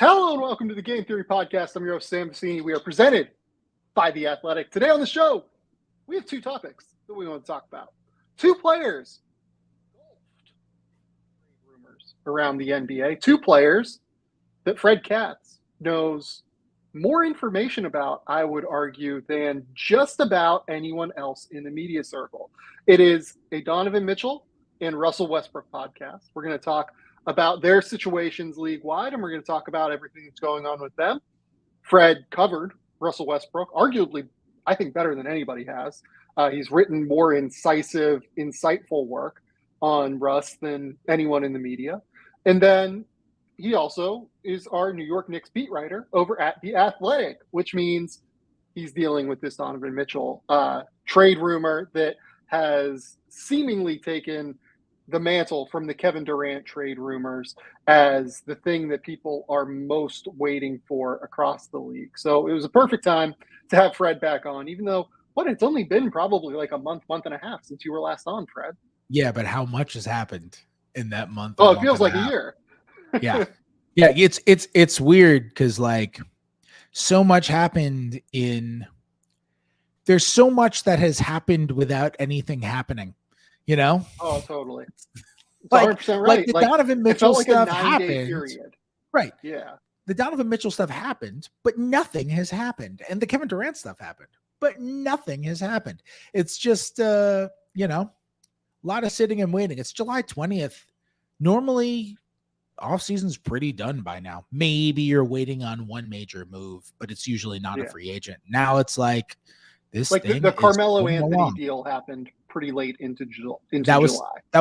Hello and welcome to the Game Theory Podcast. I'm your host, Sam Vecini. We are presented by The Athletic. Today on the show, we have two topics that we want to talk about. Two players, rumors around the NBA. Two players that Fred Katz knows more information about, I would argue, than just about anyone else in the media circle. It is a Donovan Mitchell and Russell Westbrook podcast. We're going to talk about their situations league-wide, and we're going to talk about everything that's going on with them. Fred covered Russell Westbrook, arguably, I think, better than anybody has. He's written more incisive, insightful work on Russ than anyone in the media. And then he also is our New York Knicks beat writer over at The Athletic, which means he's dealing with this Donovan Mitchell trade rumor that has seemingly taken the mantle from the Kevin Durant trade rumors as the thing that people are most waiting for across the league. So it was a perfect time to have Fred back on, even though, it's only been probably like a month and a half since you were last on, Fred. Yeah, but how much has happened in that month? Oh, it feels like a year. Yeah. Yeah, it's weird because like so much happened there's so much that has happened without anything happening. You know? Oh, totally. Like, 100% right. Like the Donovan Mitchell stuff happened. Period. Right. Yeah. The Donovan Mitchell stuff happened, but nothing has happened. And the Kevin Durant stuff happened, but nothing has happened. It's just, a lot of sitting and waiting. It's July 20th. Normally, off season's pretty done by now. Maybe you're waiting on one major move, but it's usually not a free agent. Now it's like this thing. The Carmelo Anthony deal happened pretty late into July. That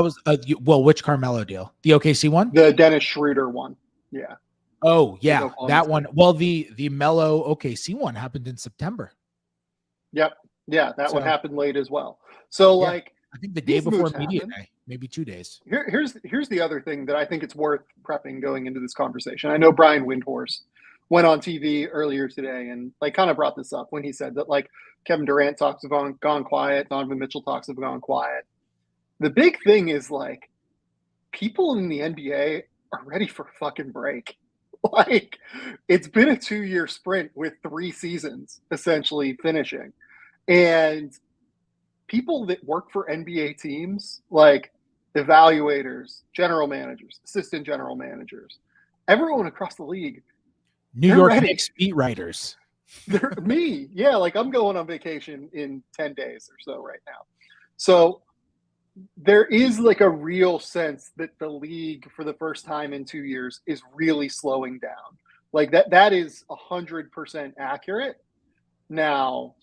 was which Carmelo deal? The OKC one? The Dennis Schroeder one. Yeah. Oh, yeah. That one. Well, the Melo OKC one happened in September. Yep. Yeah, that one happened late as well. So I think the day before media day, maybe 2 days. Here's the other thing that I think it's worth prepping going into this conversation. I know Brian Windhorst went on TV earlier today and kind of brought this up when he said that Kevin Durant talks have gone quiet, Donovan Mitchell talks have gone quiet. The big thing is people in the NBA are ready for a fucking break. It's been a 2-year sprint with 3 seasons essentially finishing. And people that work for NBA teams, evaluators, general managers, assistant general managers, everyone across the league, New York Knicks beat writers. Me. Yeah. I'm going on vacation in 10 days or so right now. So there is a real sense that the league for the first time in 2 years is really slowing down. That is 100% accurate. Now,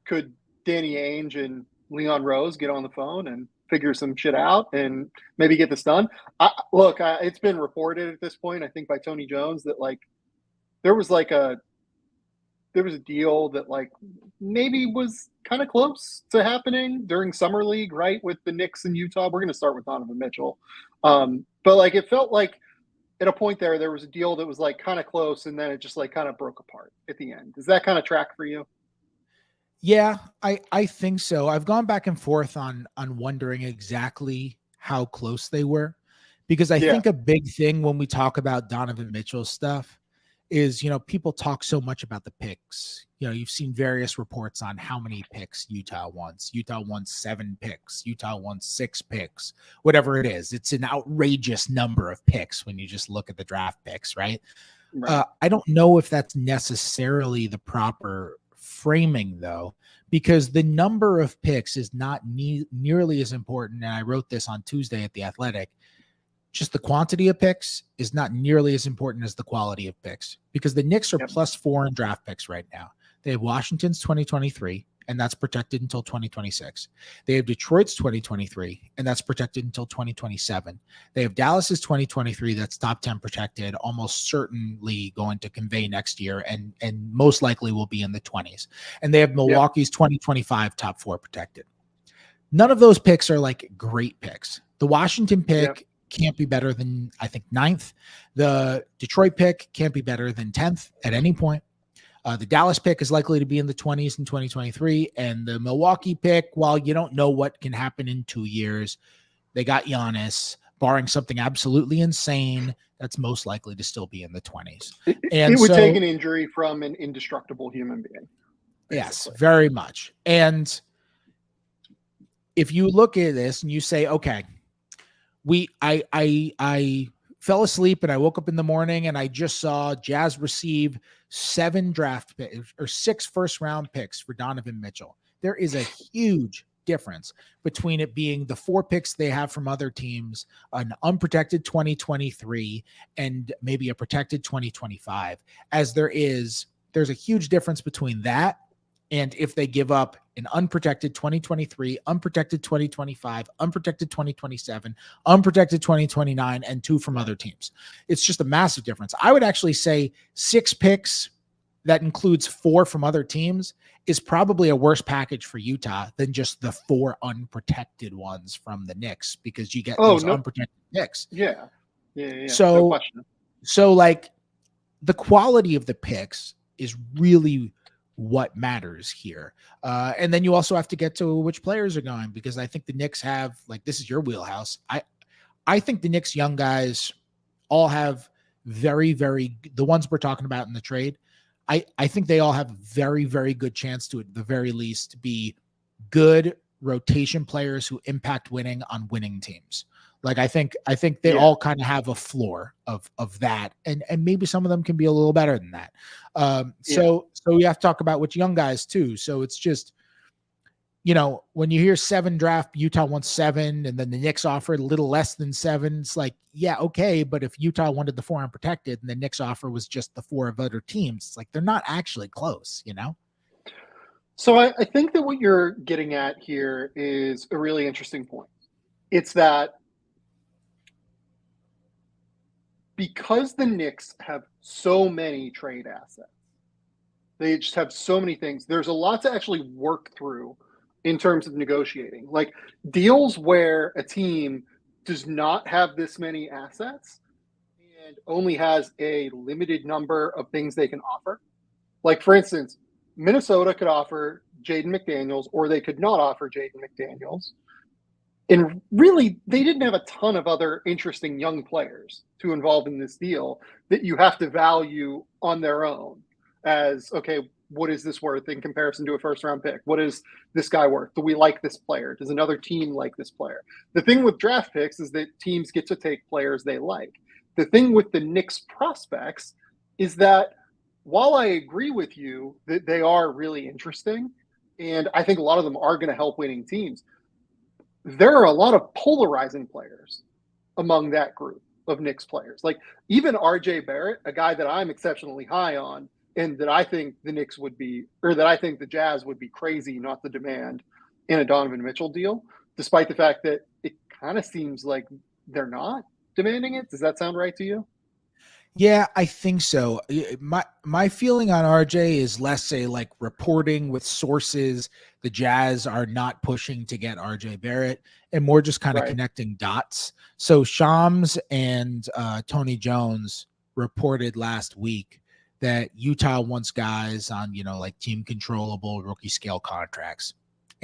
could Danny Ainge and Leon Rose get on the phone and figure some shit out and maybe get this done? It's been reported at this point, I think by Tony Jones, that there was a deal that maybe was kind of close to happening during summer league, right? With the Knicks in Utah. We're going to start with Donovan Mitchell. But it felt like at a point there was a deal that was kind of close. And then it just kind of broke apart at the end. Does that kind of track for you? Yeah, I think so. I've gone back and forth on wondering exactly how close they were, because I think a big thing when we talk about Donovan Mitchell stuff is, people talk so much about the picks. You've seen various reports on how many picks Utah wants. Utah wants 7 picks. Utah wants 6 picks, whatever it is. It's an outrageous number of picks when you just look at the draft picks, right? I don't know if that's necessarily the proper framing, though, because the number of picks is not nearly as important. And I wrote this on Tuesday at The Athletic. Just the quantity of picks is not nearly as important as the quality of picks, because the Knicks are +4 in draft picks right now. They have Washington's 2023, and that's protected until 2026. They have Detroit's 2023, and that's protected until 2027. They have Dallas's 2023, that's top 10 protected, almost certainly going to convey next year, and most likely will be in the 20s. And they have Milwaukee's 2025 top 4 protected. None of those picks are great picks. The Washington pick can't be better than, I think, 9th. The Detroit pick can't be better than 10th at any point. The Dallas pick is likely to be in the 20s in 2023. And the Milwaukee pick, while you don't know what can happen in 2 years, they got Giannis. barring something absolutely insane that's most likely to still be in the 20s. It would take an injury from an indestructible human being. Basically. Yes, very much. And if you look at this and you say, okay, I fell asleep and I woke up in the morning and I just saw Jazz receive 7 draft picks or 6 first-round picks for Donovan Mitchell. There is a huge difference between it being the 4 picks they have from other teams, an unprotected 2023, and maybe a protected 2025, as there's a huge difference between that and if they give up an unprotected 2023, unprotected 2025, unprotected 2027, unprotected 2029, and 2 from other teams. It's just a massive difference. I would actually say 6 picks that includes 4 from other teams is probably a worse package for Utah than just the 4 unprotected ones from the Knicks, because you get those unprotected picks. Yeah. So like the quality of the picks is really what matters here. And then you also have to get to which players are going, because I think the Knicks have, like, this is your wheelhouse. I think the Knicks young guys all have very, very, the ones we're talking about in the trade, I think they all have very, very good chance to, at the very least, be good rotation players who impact winning on winning teams. Like, I think they all kind of have a floor of that, and maybe some of them can be a little better than that. So we have to talk about which young guys too. So it's just, when you hear 7 draft, Utah wants 7, and then the Knicks offered a little less than 7. It's like, yeah, okay, but if Utah wanted the 4 unprotected and the Knicks offer was just the 4 of other teams, it's like they're not actually close, So I think that what you're getting at here is a really interesting point. It's that because the Knicks have so many trade assets, they just have so many things, there's a lot to actually work through in terms of negotiating. Like, deals where a team does not have this many assets and only has a limited number of things they can offer. Like, for instance, Minnesota could offer Jaden McDaniels, or they could not offer Jaden McDaniels. And really, they didn't have a ton of other interesting young players to involve in this deal that you have to value on their own as, okay, what is this worth in comparison to a first-round pick? What is this guy worth? Do we like this player? Does another team like this player? The thing with draft picks is that teams get to take players they like. The thing with the Knicks prospects is that while I agree with you that they are really interesting, and I think a lot of them are going to help winning teams, there are a lot of polarizing players among that group of Knicks players. Like, even RJ Barrett, a guy that I'm exceptionally high on, and that I think the Knicks would be, or that I think the Jazz would be crazy not to demand in a Donovan Mitchell deal, despite the fact that it kind of seems like they're not demanding it. Does that sound right to you? Yeah, I think so. My feeling on RJ is less say like reporting with sources. The Jazz are not pushing to get RJ Barrett, and more just kind of connecting dots. So Shams and Tony Jones reported last week that Utah wants guys on, like team controllable rookie scale contracts.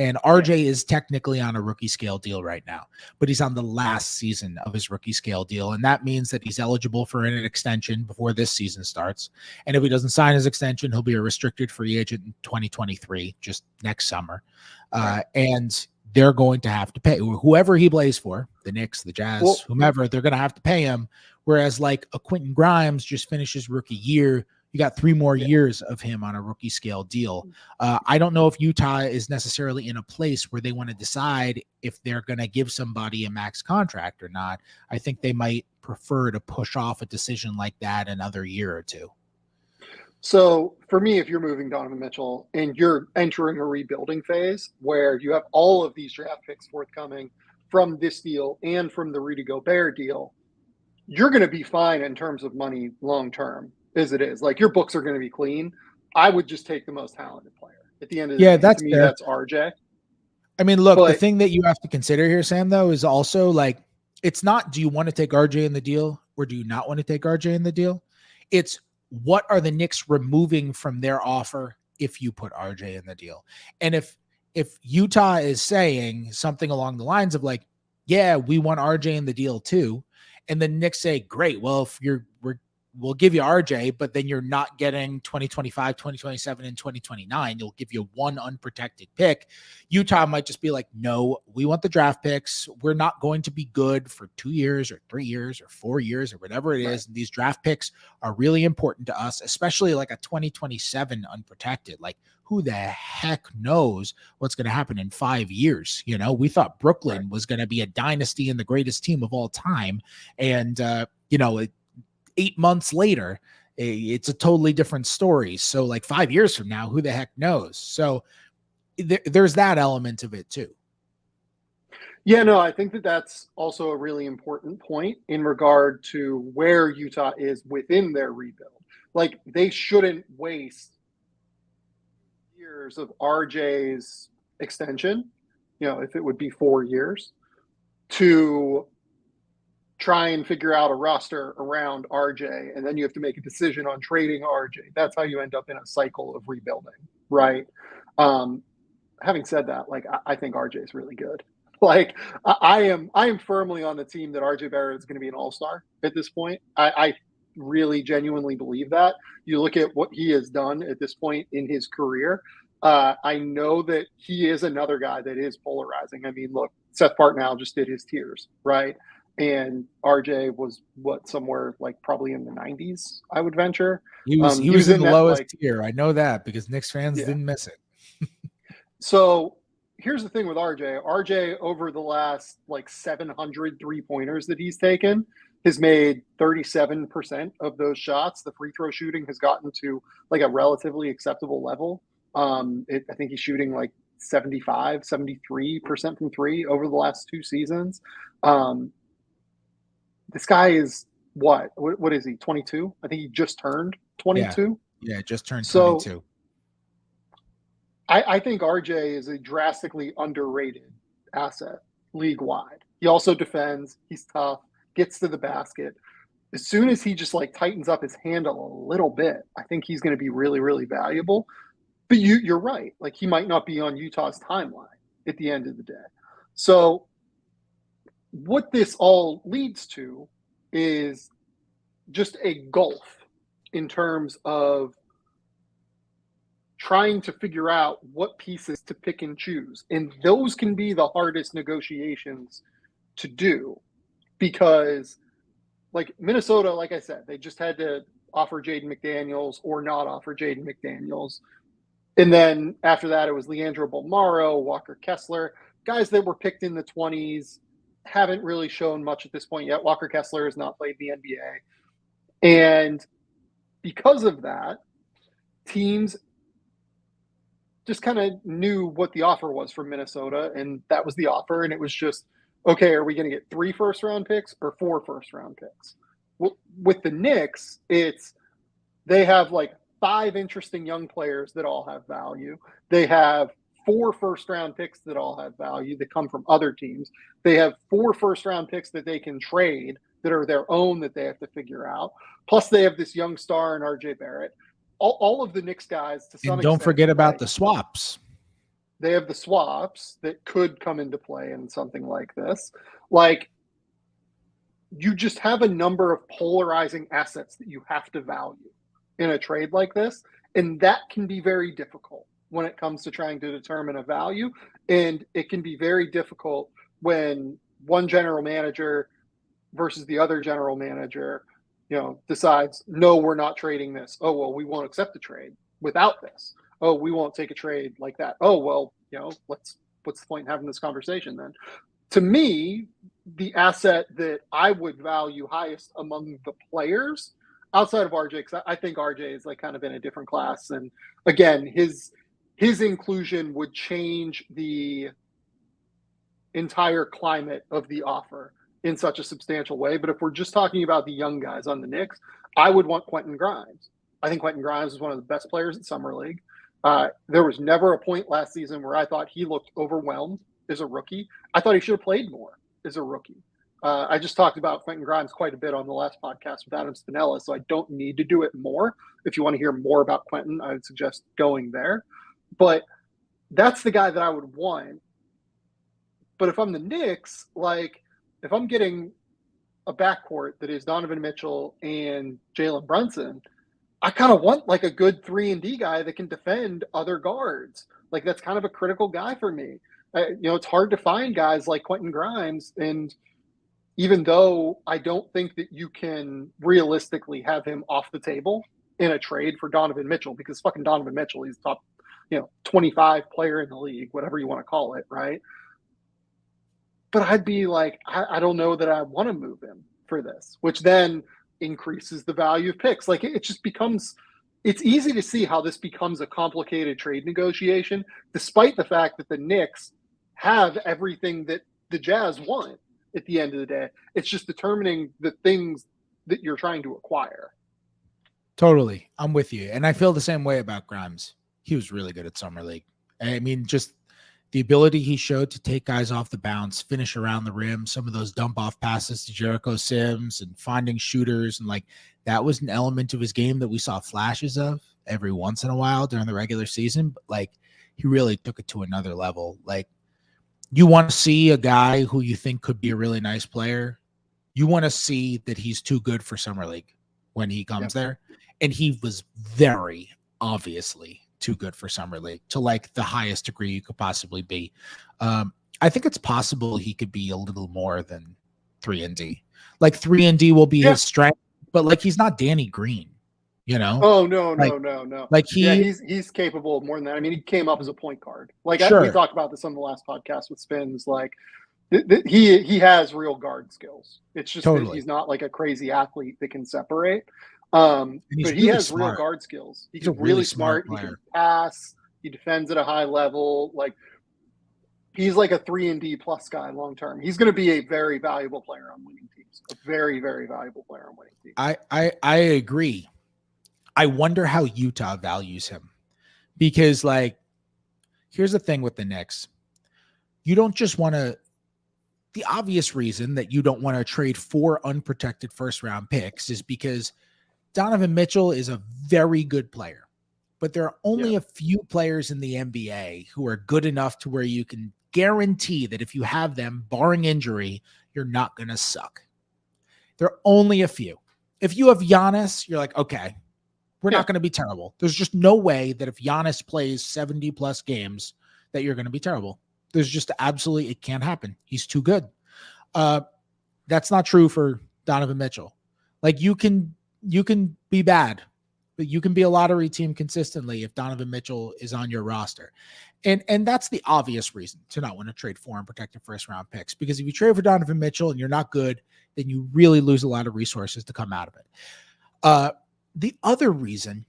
And RJ is technically on a rookie scale deal right now, but he's on the last season of his rookie scale deal. And that means that he's eligible for an extension before this season starts. And if he doesn't sign his extension, he'll be a restricted free agent in 2023, just next summer. And they're going to have to pay whoever he plays for, the Knicks, the Jazz, whomever, they're going to have to pay him. Whereas like a Quentin Grimes just finished his rookie year. You got 3 more years of him on a rookie scale deal. I don't know if Utah is necessarily in a place where they want to decide if they're going to give somebody a max contract or not. I think they might prefer to push off a decision like that another year or 2. So for me, if you're moving Donovan Mitchell and you're entering a rebuilding phase where you have all of these draft picks forthcoming from this deal and from the Rudy Gobert deal, you're going to be fine in terms of money long term. As it is, like, your books are going to be clean. I would just take the most talented player at the end of the day. That's to me, fair. That's RJ. I mean, look, the thing that you have to consider here, Sam, though, is also like, it's not, do you want to take RJ in the deal or do you not want to take RJ in the deal? It's what are the Knicks removing from their offer if you put RJ in the deal? And if Utah is saying something along the lines of like, yeah, we want RJ in the deal too, and the Knicks say, great, well, if we'll give you RJ, but then you're not getting 2025, 2027, and 2029. You'll give you one unprotected pick. Utah might just be like, no, we want the draft picks. We're not going to be good for 2 years or 3 years or 4 years or whatever it is. And these draft picks are really important to us, especially like a 2027 unprotected. Like, who the heck knows what's going to happen in 5 years? You know, we thought Brooklyn was going to be a dynasty and the greatest team of all time. And, 8 months later, it's a totally different story. So like 5 years from now, who the heck knows? So there's that element of it too. Yeah, no, I think that's also a really important point in regard to where Utah is within their rebuild. Like, they shouldn't waste years of RJ's extension, if it would be 4 years, to try and figure out a roster around RJ, and then you have to make a decision on trading RJ. That's how you end up in a cycle of rebuilding, right? Having said that, like, I think RJ is really good. Like, I am firmly on the team that RJ Barrett is going to be an all-star at this point. I really genuinely believe that. You look at what he has done at this point in his career. I know that he is another guy that is polarizing. I mean, look, Seth Partnow just did his tiers, right? And RJ was somewhere like probably in the 90s, I would venture. He was in the lowest tier. I know that because Knicks fans didn't miss it. So here's the thing with RJ. RJ, over the last like 700 3-pointers that he's taken, has made 37% of those shots. The free throw shooting has gotten to like a relatively acceptable level. I think he's shooting like 75, 73% from three over the last 2 seasons. This guy is what is he, 22? I think he just turned 22. Yeah, just turned 22. So I think RJ is a drastically underrated asset league-wide. He also defends. He's tough, gets to the basket. As soon as he just like tightens up his handle a little bit, I think he's going to be really, really valuable. But you're right. Like, he might not be on Utah's timeline at the end of the day. So what this all leads to is just a gulf in terms of trying to figure out what pieces to pick and choose. And those can be the hardest negotiations to do, because like Minnesota, like I said, they just had to offer Jaden McDaniels or not offer Jaden McDaniels. And then after that, it was Leandro Bolmaro, Walker Kessler, guys that were picked in the 20s, haven't really shown much at this point yet. Walker Kessler has not played the NBA. And because of that, teams just kind of knew what the offer was from Minnesota, and that was the offer. And it was just, okay, are we going to get 3 first-round picks or 4 first-round picks? Well, with the Knicks, they have like 5 interesting young players that all have value. They have 4 first-round picks that all have value that come from other teams. They have 4 first-round picks that they can trade that are their own that they have to figure out. Plus, they have this young star in RJ Barrett. All of the Knicks guys, to some extent. Don't forget about the swaps. They have the swaps that could come into play in something like this. Like, you just have a number of polarizing assets that you have to value in a trade like this. And that can be very difficult when it comes to trying to determine a value. And it can be very difficult when one general manager versus the other general manager, decides, no, we're not trading this. Oh, well, we won't accept the trade without this. Oh, we won't take a trade like that. Oh, well, what's the point in having this conversation then? To me, the asset that I would value highest among the players outside of RJ, because I think RJ is like kind of in a different class. And again, his inclusion would change the entire climate of the offer in such a substantial way. But if we're just talking about the young guys on the Knicks, I would want Quentin Grimes. I think Quentin Grimes is one of the best players in Summer League. There was never a point last season where I thought he looked overwhelmed as a rookie. I thought he should have played more as a rookie. I just talked about Quentin Grimes quite a bit on the last podcast with Adam Spinella, so I don't need to do it more. If you want to hear more about Quentin, I would suggest going there. But that's the guy that I would want. But if I'm the Knicks, like, if I'm getting a backcourt that is Donovan Mitchell and Jalen Brunson, I kind of want like a good 3-and-D guy that can defend other guards. Like that's kind of a critical guy for me. It's hard to find guys like Quentin Grimes, and even though I don't think that you can realistically have him off the table in a trade for Donovan Mitchell, because fucking Donovan Mitchell, he's top, 25 player in the league, whatever you want to call it, right? But I'd be like, I don't know that I want to move him for this, which then increases the value of picks. Like it just becomes, it's easy to see how this becomes a complicated trade negotiation, despite the fact that the Knicks have everything that the Jazz want at the end of the day. It's just determining the things that you're trying to acquire. Totally. I'm with you. And I feel the same way about Grimes. He was really good at Summer League. I mean, just the ability he showed to take guys off the bounce, finish around the rim, some of those dump off passes to Jericho Sims and finding shooters. And like that was an element of his game that we saw flashes of every once in a while during the regular season. But like he really took it to another level. Like you want to see a guy who you think could be a really nice player. You want to see that he's too good for Summer League when he comes there. And he was very obviously too good for Summer League to like the highest degree you could possibly be. I think it's possible he could be a little more than 3-and-D. Like 3-and-D will be his strength, but like he's not Danny Green, Oh no. Like he's capable of more than that. I mean, he came up as a point guard. Like we talked about this on the last podcast with Spins. Like he has real guard skills. It's just that he's not like a crazy athlete that can separate. But he has real guard skills. He's really smart. He can pass. He defends at a high level. Like he's like a 3-and-D plus guy long term. He's going to be a very valuable player on winning teams. A very, very valuable player on winning teams. I agree. I wonder how Utah values him, because like here's the thing with the Knicks. You don't just want to. The obvious reason that you don't want to trade 4 unprotected first round picks is because Donovan Mitchell is a very good player, but there are only a few players in the NBA who are good enough to where you can guarantee that if you have them, barring injury, you're not going to suck. There are only a few. If you have Giannis, you're like, okay, we're not going to be terrible. There's just no way that if Giannis plays 70 plus games that you're going to be terrible. There's just absolutely, it can't happen. He's too good. That's not true for Donovan Mitchell. Like you can be bad, but you can be a lottery team consistently if Donovan Mitchell is on your roster. And that's the obvious reason to not want to trade 4 unprotected first round picks, because if you trade for Donovan Mitchell and you're not good, then you really lose a lot of resources to come out of it. The other reason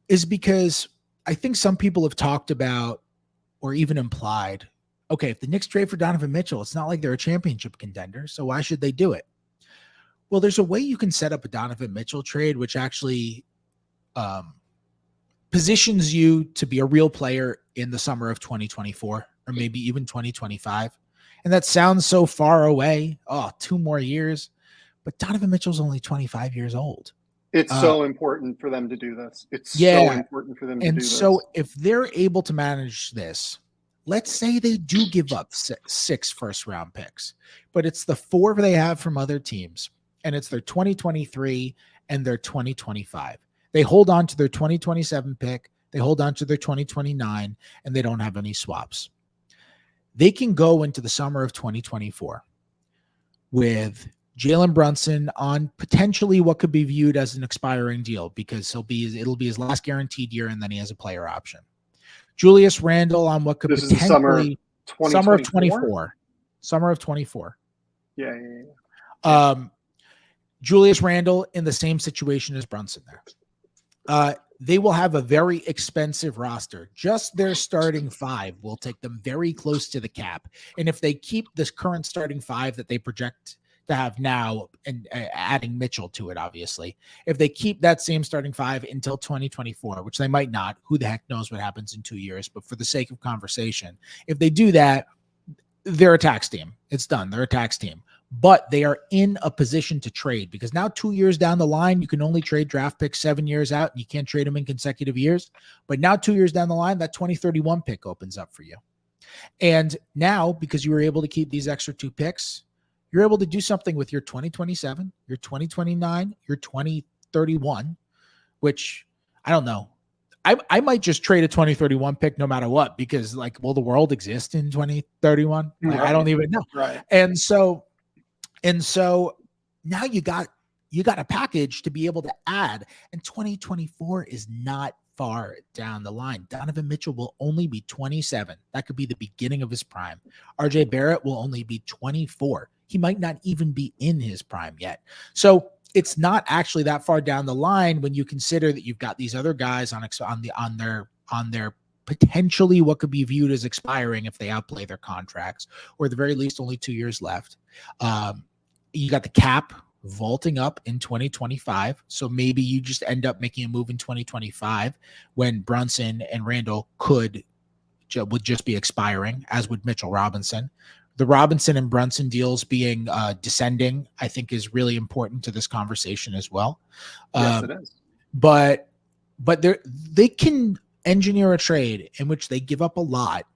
is because I think some people have talked about or even implied, okay, if the Knicks trade for Donovan Mitchell, it's not like they're a championship contender, so why should they do it? Well, there's a way you can set up a Donovan Mitchell trade, which actually positions you to be a real player in the summer of 2024 or maybe even 2025. And that sounds so far away. 2 more years. But Donovan Mitchell's only 25 years old. It's so important for them to do this. It's so important for them to do this. And so if they're able to manage this, let's say they do give up 6 first-round picks, but it's the 4 they have from other teams, and it's their 2023 and their 2025. They hold on to their 2027 pick, they hold on to their 2029, and they don't have any swaps. They can go into the summer of 2024 with Jalen Brunson on potentially what could be viewed as an expiring deal, because it'll be his last guaranteed year, and then he has a player option. Julius Randle on what could potentially summer of 24. Summer of 24. Yeah. Julius Randle in the same situation as Brunson there. They will have a very expensive roster. Just their starting 5 will take them very close to the cap. And if they keep this current starting 5 that they project to have now, and adding Mitchell to it, obviously, if they keep that same starting 5 until 2024, which they might not, who the heck knows what happens in 2 years, but for the sake of conversation, if they do that, they're a tax team. It's done. They're a tax team. But they are in a position to trade, because now 2 years down the line, you can only trade draft picks 7 years out, and you can't trade them in consecutive years. But now 2 years down the line, that 2031 pick opens up for you. And now, because you were able to keep these extra 2 picks, you're able to do something with your 2027, your 2029, your 2031, which I don't know. I might just trade a 2031 pick no matter what, because like, will the world exist in 2031? Like, I don't even know. Right. And so now you got a package to be able to add, and 2024 is not far down the line. Donovan Mitchell will only be 27. That could be the beginning of his prime. RJ Barrett will only be 24. He might not even be in his prime yet. So it's not actually that far down the line when you consider that you've got these other guys on their potentially what could be viewed as expiring if they outplay their contracts, or at the very least only 2 years left. You got the cap vaulting up in 2025. So maybe you just end up making a move in 2025 when Brunson and Randall would just be expiring, as would Mitchell Robinson. The Robinson and Brunson deals being descending, I think, is really important to this conversation as well. Yes, it is. But they can engineer a trade in which they give up a lot,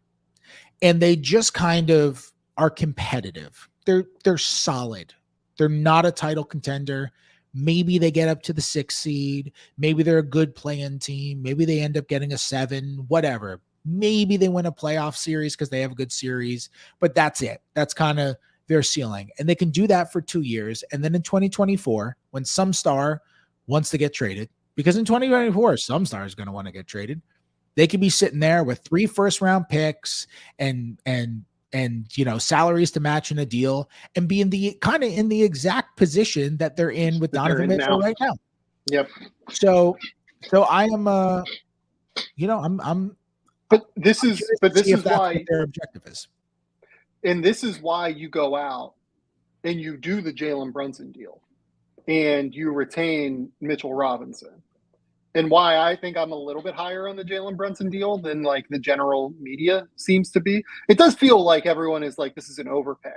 and they just kind of are competitive. They're solid. They're not a title contender. Maybe they get up to the 6th seed. Maybe they're a good play-in team. Maybe they end up getting a 7, whatever. Maybe they win a playoff series because they have a good series, but that's it. That's kind of their ceiling. And they can do that for 2 years. And then in 2024, when some star wants to get traded, because in 2024, some star is going to want to get traded, they could be sitting there with 3 first-round picks and salaries to match in a deal, and be in the exact position that they're in with Donovan Mitchell right now. Yep. So I am But this is why what their objective is. And this is why you go out and you do the Jalen Brunson deal and you retain Mitchell Robinson. And why I think I'm a little bit higher on the Jalen Brunson deal than like the general media seems to be. It does feel like everyone is like, this is an overpay.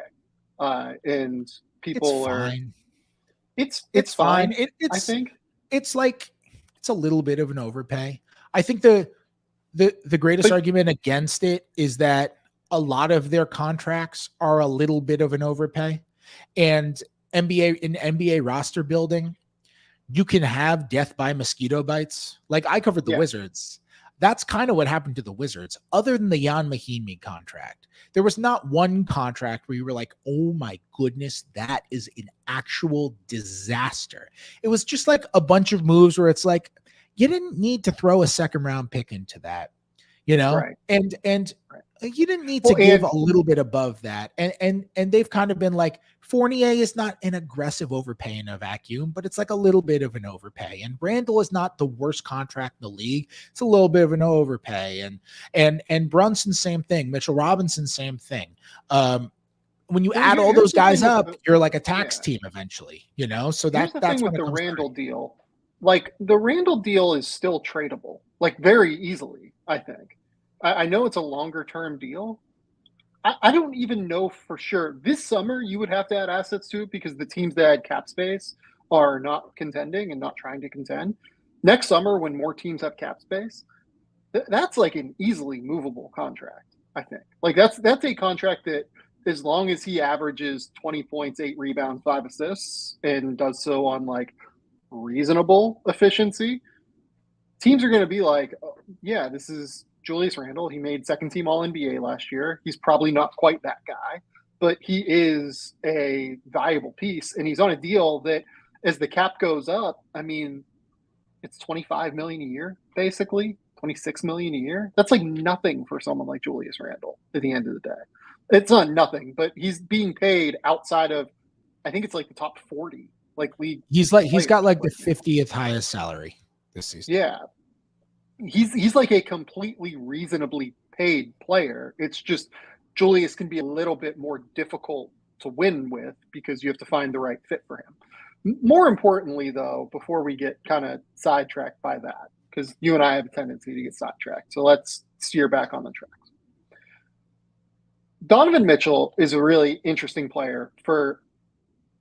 And people it's fine. I think it's a little bit of an overpay. I think the greatest argument against it is that a lot of their contracts are a little bit of an overpay, and NBA roster building, you can have death by mosquito bites. Like, I covered the Wizards. That's kind of what happened to the Wizards. Other than the Jan Mahimi contract, there was not one contract where you were like, oh my goodness, that is an actual disaster. It was just like a bunch of moves where it's like, you didn't need to throw a 2nd round pick into that, right. and you didn't need to give a little bit above that. And they've kind of been like, Fournier is not an aggressive overpay in a vacuum, but it's like a little bit of an overpay. And Randall is not the worst contract in the league. It's a little bit of an overpay. And Brunson, same thing. Mitchell Robinson, same thing. When you add all those guys up, you're like a tax team eventually, So that's the thing with the Randall deal. Like, the Randall deal is still tradable, like, very easily, I think. I know it's a longer-term deal. I don't even know for sure. This summer, you would have to add assets to it because the teams that had cap space are not contending and not trying to contend. Next summer, when more teams have cap space, that's like an easily movable contract, I think. Like, that's a contract that, as long as he averages 20 points, 8 rebounds, 5 assists, and does so on, like, reasonable efficiency, teams are going to be like, oh, yeah, this is Julius Randle. He made 2nd team All-NBA last year. He's probably not quite that guy, but he is a valuable piece, and he's on a deal that, as the cap goes up, I mean, it's $25 million a year, basically $26 million a year. That's like nothing for someone like Julius Randle at the end of the day. It's not nothing, but he's being paid outside of, I think it's like the top 40, like, league. He's got like the 50th highest salary this season. Yeah. He's like a completely reasonably paid player. It's just Julius can be a little bit more difficult to win with because you have to find the right fit for him. More importantly, though, before we get kind of sidetracked by that, because you and I have a tendency to get sidetracked, so let's steer back on the tracks. Donovan Mitchell is a really interesting player for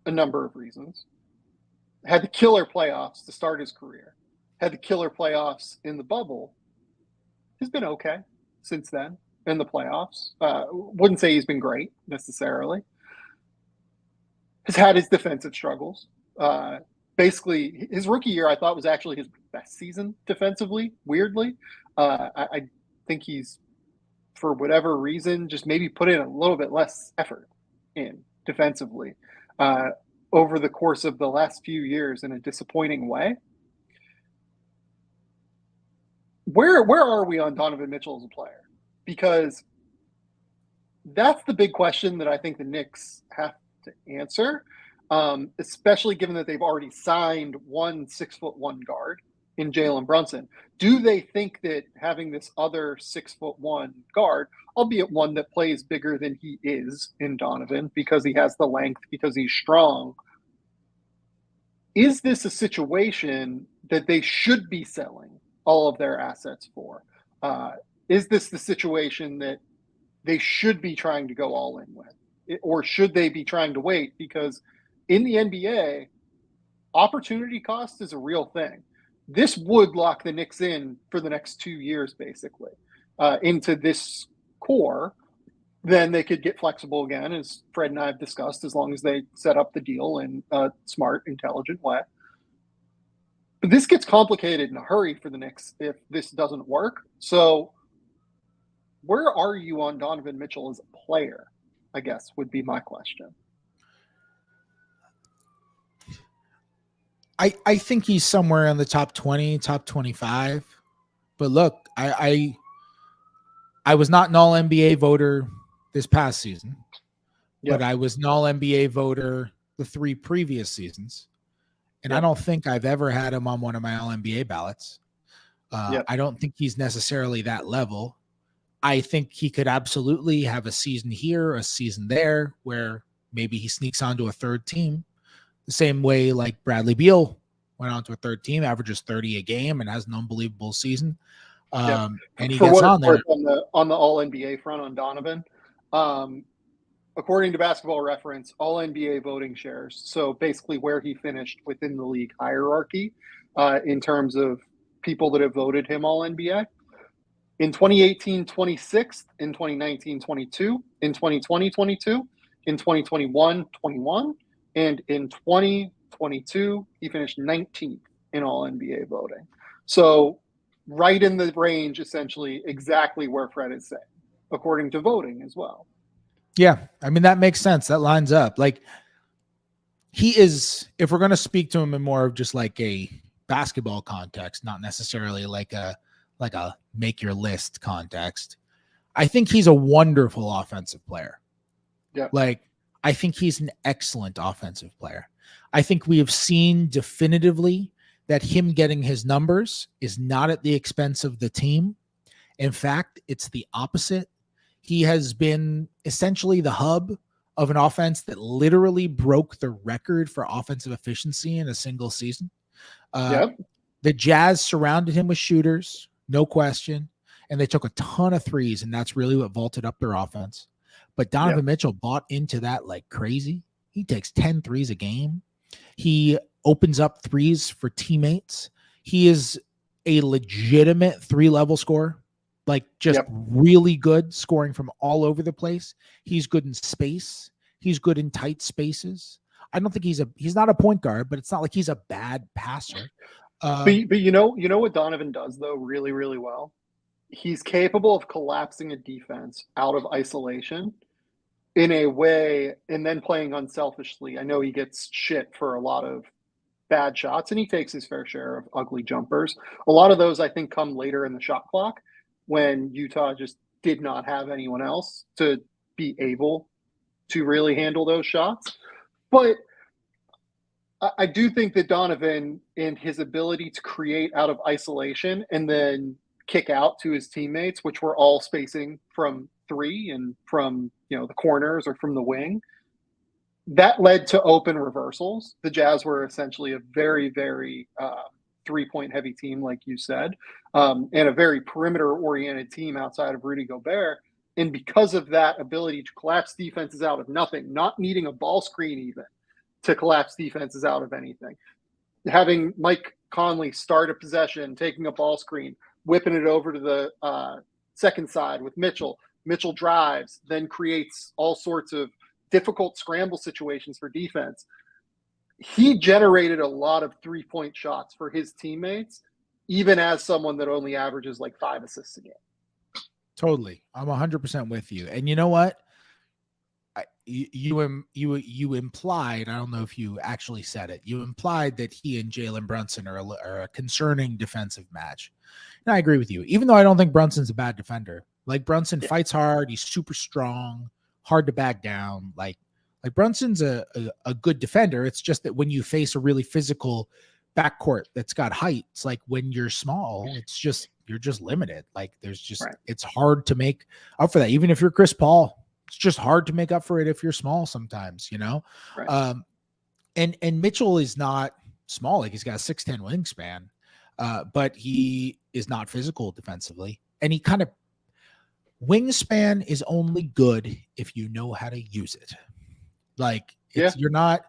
a number of reasons. Had the killer playoffs to start his career. Had the killer playoffs in the bubble. He's been okay since then in the playoffs. Wouldn't say he's been great necessarily. has had his defensive struggles. Basically, his rookie year, I thought, was actually his best season defensively, weirdly. I think he's, for whatever reason, just maybe put in a little bit less effort in defensively over the course of the last few years in a disappointing way. Where are we on Donovan Mitchell as a player? Because that's the big question that I think the Knicks have to answer, especially given that they've already signed one 6'1" guard in Jalen Brunson. Do they think that having this other 6'1" guard, albeit one that plays bigger than he is in Donovan because he has the length, because he's strong, is this a situation that they should be selling all of their assets for? Is this the situation that they should be trying to go all in with? Or should they be trying to wait? Because in the NBA, opportunity cost is a real thing. This would lock the Knicks in for the next 2 years, basically, into this core. Then they could get flexible again, as Fred and I have discussed, as long as they set up the deal in a smart, intelligent way. But this gets complicated in a hurry for the Knicks if this doesn't work. So where are you on Donovan Mitchell as a player, I guess, would be my question. I think he's somewhere in the top 20, top 25. But look, I was not an all-NBA voter this past season, but I was an all-NBA voter the 3 previous seasons. And I don't think I've ever had him on one of my all-NBA ballots. I don't think he's necessarily that level. I think he could absolutely have a season here, a season there, where maybe he sneaks onto a third team. The same way like Bradley Beal went on to a third team, averages 30 a game, and has an unbelievable season. And he gets on there. On the All-NBA front on Donovan, according to Basketball Reference, All-NBA voting shares, so basically where he finished within the league hierarchy in terms of people that have voted him All-NBA. In 2018, 26th. In 2019, 22. In 2020, 22. In 2021, 21. And in 2022, he finished 19th in All-NBA voting. So right in the range, essentially, exactly where Fred is saying, according to voting as well. Yeah, I mean, that makes sense. That lines up. Like, he is, if we're going to speak to him in more of just like a basketball context, not necessarily like a make your list context, I think he's a wonderful offensive player. Yeah. Like, I think he's an excellent offensive player. I think we have seen definitively that him getting his numbers is not at the expense of the team. In fact, it's the opposite. He has been essentially the hub of an offense that literally broke the record for offensive efficiency in a single season. The Jazz surrounded him with shooters, no question, and they took a ton of threes, and that's really what vaulted up their offense. But Donovan Mitchell bought into that like crazy. He takes 10 threes a game. He opens up threes for teammates. He is a legitimate 3-level scorer, like just really good, scoring from all over the place. He's good in space. He's good in tight spaces. I don't think he's not a point guard, but it's not like he's a bad passer. But you know what Donovan does though really, really well? He's capable of collapsing a defense out of isolation in a way and then playing unselfishly. I know he gets shit for a lot of bad shots and he takes his fair share of ugly jumpers. A lot of those I think come later in the shot clock when Utah just did not have anyone else to be able to really handle those shots. But I do think that Donovan and his ability to create out of isolation and then kick out to his teammates, which were all spacing from 3 and from, the corners or from the wing, that led to open reversals. The Jazz were essentially a very, very 3-point heavy team, like you said, and a very perimeter oriented team outside of Rudy Gobert. And because of that ability to collapse defenses out of nothing, not needing a ball screen even to collapse defenses out of anything, having Mike Conley start a possession, taking a ball screen, whipping it over to the second side with Mitchell. Mitchell drives, then creates all sorts of difficult scramble situations for defense, he generated a lot of 3-point shots for his teammates, even as someone that only averages like 5 assists a game. Totally. I'm 100% with you. And you know what? You implied, I don't know if you actually said it, you implied that he and Jalen Brunson are a concerning defensive match. And I agree with you, even though I don't think Brunson's a bad defender. Like, Brunson fights hard. He's super strong, hard to back down. Like Brunson's a good defender. It's just that when you face a really physical backcourt that's got height, it's like when you're small, you're just limited. Like, there's just, it's hard to make up for that. Even if you're Chris Paul, it's just hard to make up for it if you're small sometimes, you know? Right. And Mitchell is not small. Like, he's got a 6'10" wingspan, but he is not physical defensively. And he kind of, wingspan is only good if you know how to use it. Like, you're not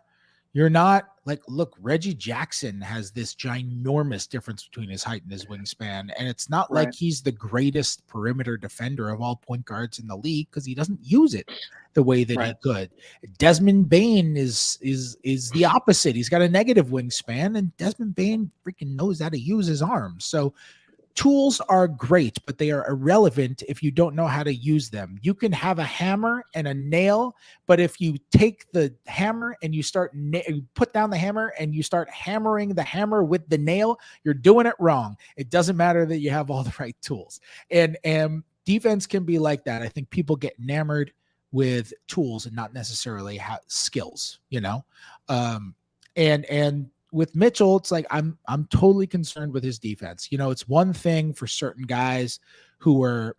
like, look, Reggie Jackson has this ginormous difference between his height and his wingspan. And it's not like he's the greatest perimeter defender of all point guards in the league, because he doesn't use it the way that he could. Desmond Bane is the opposite. He's got a negative wingspan, and Desmond Bane freaking knows how to use his arms. So tools are great, but they are irrelevant if you don't know how to use them. You can have a hammer and a nail, but if you take the hammer and you put down the hammer and you start hammering the hammer with the nail, you're doing it wrong. It doesn't matter that you have all the right tools. And defense can be like that. I think people get enamored with tools and not necessarily skills, you know? And with Mitchell, it's like, I'm totally concerned with his defense. You know, it's one thing for certain guys who are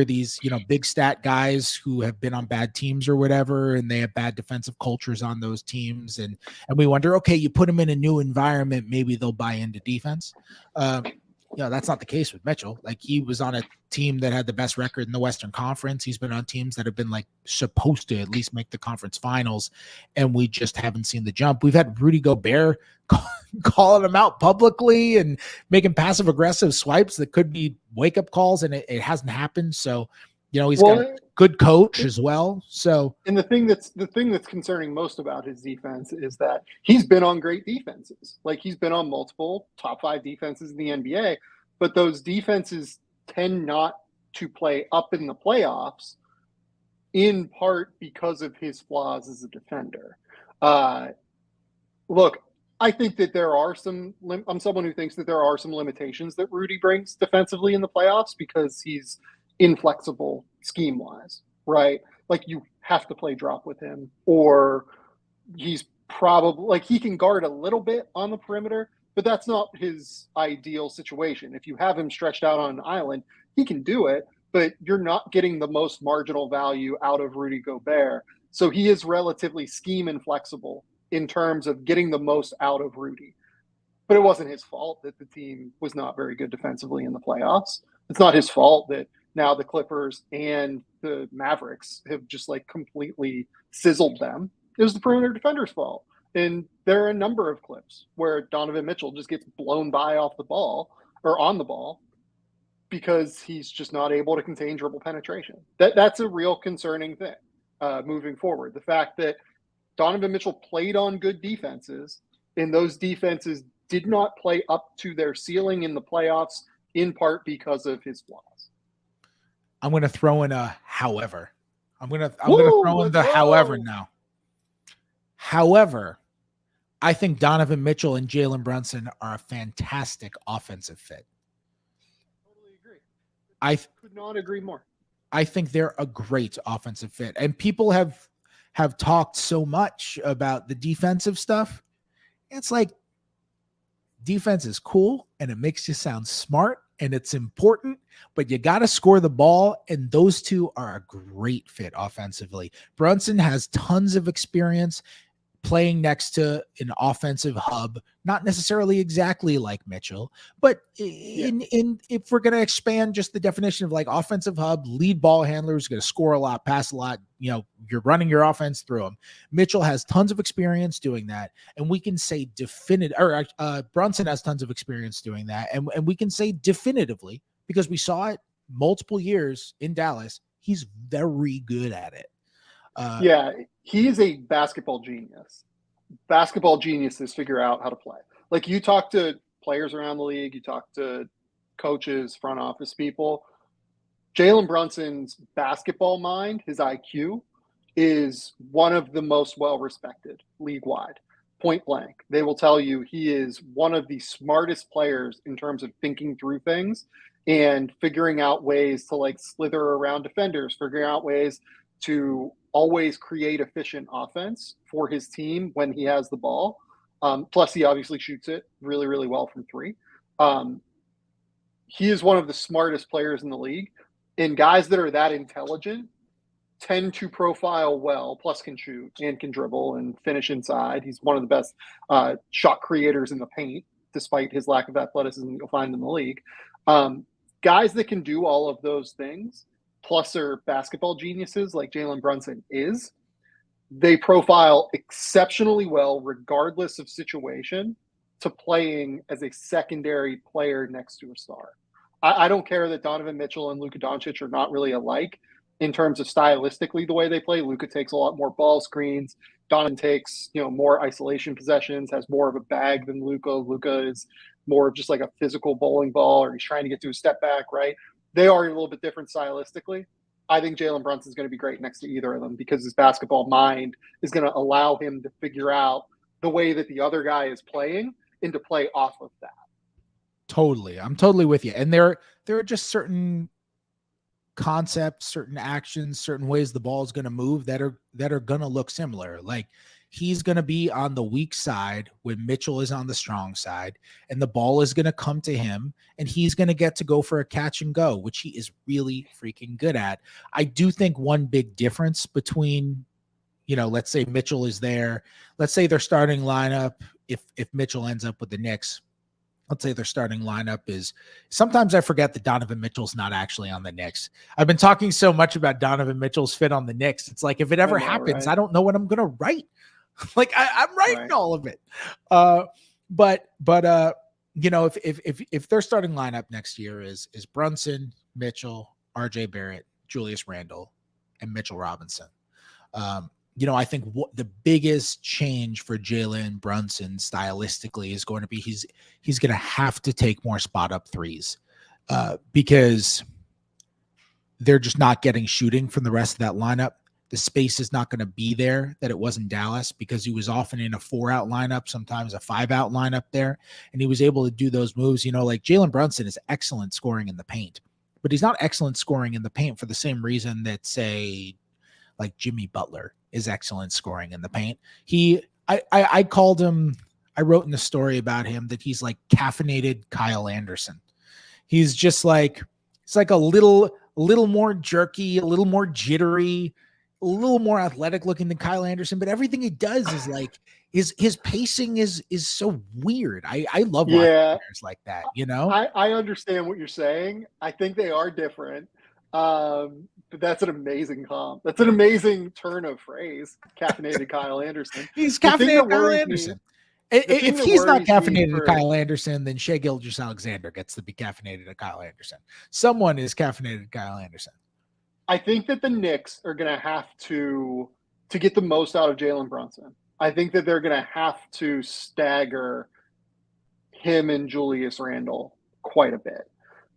these, you know, big stat guys who have been on bad teams or whatever, and they have bad defensive cultures on those teams. And we wonder, okay, you put them in a new environment, maybe they'll buy into defense. You know, that's not the case with Mitchell. Like, he was on a team that had the best record in the Western Conference. He's been on teams that have been like supposed to at least make the conference finals, and we just haven't seen the jump. We've had Rudy Gobert calling him out publicly and making passive aggressive swipes that could be wake up calls, and it hasn't happened. So, you know, he's got a good coach as well. So, and the thing that's concerning most about his defense is that he's been on great defenses. Like, he's been on multiple top 5 defenses in the NBA, but those defenses tend not to play up in the playoffs, in part because of his flaws as a defender. Look, I think that there are I'm someone who thinks that there are some limitations that Rudy brings defensively in the playoffs, because he's inflexible scheme wise, right? Like, you have to play drop with him, or he's probably, like, he can guard a little bit on the perimeter, but that's not his ideal situation. If you have him stretched out on an island, he can do it, but you're not getting the most marginal value out of Rudy Gobert. So he is relatively scheme inflexible in terms of getting the most out of Rudy. But it wasn't his fault that the team was not very good defensively in the playoffs. It's not his fault that now the Clippers and the Mavericks have just like completely sizzled them. It was the perimeter defender's fault. And there are a number of clips where Donovan Mitchell just gets blown by off the ball or on the ball because he's just not able to contain dribble penetration. That's a real concerning thing moving forward. The fact that Donovan Mitchell played on good defenses, and those defenses did not play up to their ceiling in the playoffs, in part because of his flaws. I'm going to throw in a however. I'm going to throw in the however now. However, I think Donovan Mitchell and Jalen Brunson are a fantastic offensive fit. Totally agree. I could not agree more. I think they're a great offensive fit. And people have talked so much about the defensive stuff. It's like, defense is cool and it makes you sound smart and it's important, but you got to score the ball. And those two are a great fit offensively. Brunson has tons of experience playing next to an offensive hub, not necessarily exactly like Mitchell, but in if we're going to expand just the definition of like offensive hub, lead ball handlers, going to score a lot, pass a lot, you know, you're running your offense through them. Mitchell has tons of experience doing that. And we can say Brunson has tons of experience doing that. And we can say definitively, because we saw it multiple years in Dallas, he's very good at it. he is a basketball genius. Basketball geniuses figure out how to play. Like, you talk to players around the league, you talk to coaches, front office people. Jalen Brunson's basketball mind, his IQ, is one of the most well-respected league-wide. Point blank. They will tell you he is one of the smartest players in terms of thinking through things and figuring out ways to like slither around defenders, figuring out ways to always create efficient offense for his team when he has the ball. Plus, he obviously shoots it really, really well from three. He is one of the smartest players in the league. And guys that are that intelligent tend to profile well, plus can shoot and can dribble and finish inside. He's one of the best shot creators in the paint, despite his lack of athleticism you'll find in the league. Guys that can do all of those things, plus are basketball geniuses like Jalen Brunson is, they profile exceptionally well, regardless of situation, to playing as a secondary player next to a star. I don't care that Donovan Mitchell and Luka Doncic are not really alike in terms of stylistically the way they play. Luka takes a lot more ball screens. Donovan takes, more isolation possessions, has more of a bag than Luka. Luka is more of just like a physical bowling ball, or he's trying to get to a step back, right? They are a little bit different stylistically. I think Jalen Brunson is going to be great next to either of them because his basketball mind is going to allow him to figure out the way that the other guy is playing and to play off of that. Totally. I'm totally with you. And there are just certain concepts, certain actions, certain ways the ball is going to move that are going to look similar. Like, he's going to be on the weak side when Mitchell is on the strong side, and the ball is going to come to him, and he's going to get to go for a catch and go, which he is really freaking good at. I do think one big difference between, let's say Mitchell is there. Let's say their starting lineup, if Mitchell ends up with the Knicks, let's say their starting lineup is, sometimes I forget that Donovan Mitchell's not actually on the Knicks. I've been talking so much about Donovan Mitchell's fit on the Knicks. It's like, if it ever happens, right? I don't know what I'm going to write. Like, I'm writing all of it. But if their starting lineup next year is Brunson, Mitchell, RJ Barrett, Julius Randle, and Mitchell Robinson, I think the biggest change for Jalen Brunson stylistically is going to be he's going to have to take more spot up threes because they're just not getting shooting from the rest of that lineup. The space is not going to be there that it was in Dallas because he was often in a 4-out lineup, sometimes a 5-out lineup there, and he was able to do those moves. Like Jalen Brunson is excellent scoring in the paint, but he's not excellent scoring in the paint for the same reason that, say, like Jimmy Butler is excellent scoring in the paint. I called him, I wrote in the story about him that he's like caffeinated Kyle Anderson. He's just like, it's like a little more jerky, a little more jittery, a little more athletic looking than Kyle Anderson, but everything he does is like, his pacing is so weird. I love watching players like that, I understand what you're saying. I think they are different. But that's an amazing comp. That's an amazing turn of phrase. Caffeinated Kyle Anderson. He's caffeinated Kyle Anderson. If he's not caffeinated to Kyle Anderson, then Shai Gilgeous-Alexander gets to be caffeinated to Kyle Anderson. Someone is caffeinated to Kyle Anderson. I think that the Knicks are going to have to get the most out of Jalen Brunson. I think that they're going to have to stagger him and Julius Randle quite a bit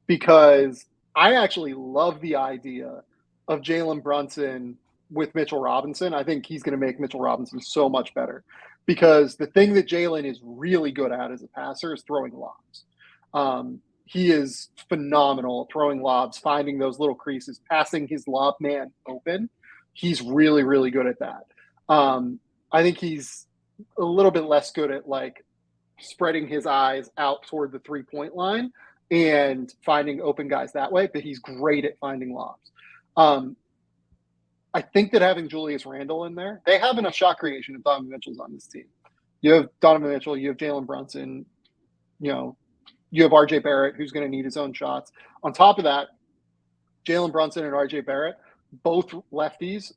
because I actually love the idea of Jalen Brunson with Mitchell Robinson. I think he's going to make Mitchell Robinson so much better because the thing that Jalen is really good at as a passer is throwing lobs. He is phenomenal at throwing lobs, finding those little creases, passing his lob man open. He's really, really good at that. I think he's a little bit less good at like spreading his eyes out toward the 3-point line and finding open guys that way, but he's great at finding lobs. I think that having Julius Randle in there, they have enough shot creation if Donovan Mitchell's on this team. You have Donovan Mitchell, you have Jalen Brunson, you have RJ Barrett, who's going to need his own shots. On top of that, Jalen Brunson and RJ Barrett, both lefties,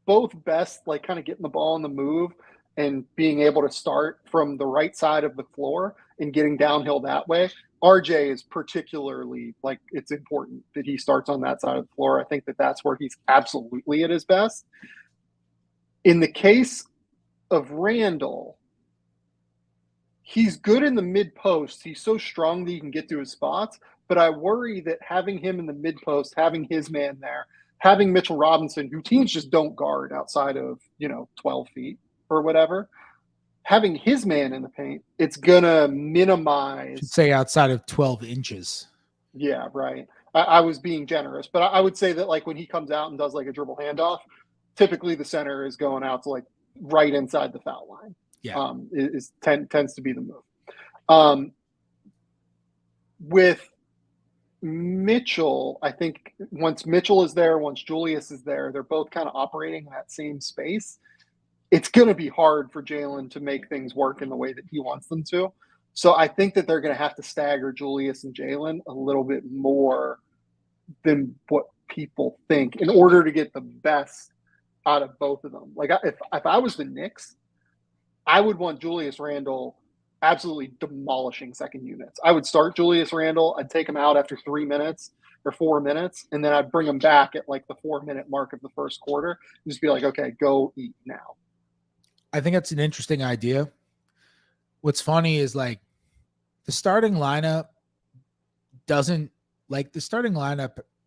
both best, like kind of getting the ball on the move and being able to start from the right side of the floor and getting downhill that way. RJ is particularly, like, it's important that he starts on that side of the floor. I think that that's where he's absolutely at his best. In the case of Randall, he's good in the mid post. He's so strong that he can get to his spots. But I worry that having him in the mid post, having his man there, having Mitchell Robinson, who teams just don't guard outside of 12 feet or whatever, having his man in the paint, it's gonna minimize. Should say outside of 12 inches. Yeah, right. I was being generous, but I would say that like when he comes out and does like a dribble handoff, typically the center is going out to like right inside the foul line. Yeah, tends to be the move. With Mitchell, I think once Mitchell is there, once Julius is there, they're both kind of operating in that same space. It's going to be hard for Jalen to make things work in the way that he wants them to. So I think that they're going to have to stagger Julius and Jalen a little bit more than what people think in order to get the best out of both of them. Like if I was the Knicks, I would want Julius Randle absolutely demolishing second units. I would start Julius Randle. I'd take him out after 3 minutes or 4 minutes, and then I'd bring him back at like the 4-minute mark of the first quarter and just be like, okay, go eat now. I think that's an interesting idea. What's funny is like the starting lineup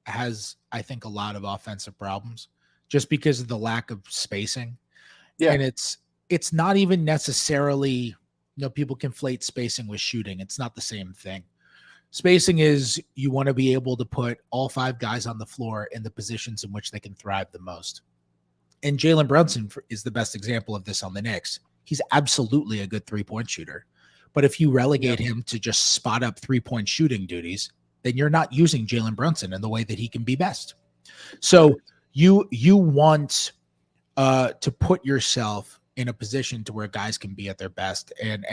has, I think, a lot of offensive problems just because of the lack of spacing. Yeah. And it's not even necessarily, people conflate spacing with shooting. It's not the same thing. Spacing is you want to be able to put all 5 guys on the floor in the positions in which they can thrive the most. And Jalen Brunson is the best example of this on the Knicks. He's absolutely a good 3-point shooter. But if you relegate him to just spot up 3-point shooting duties, then you're not using Jalen Brunson in the way that he can be best. So you want to put yourself in a position to where guys can be at their best. And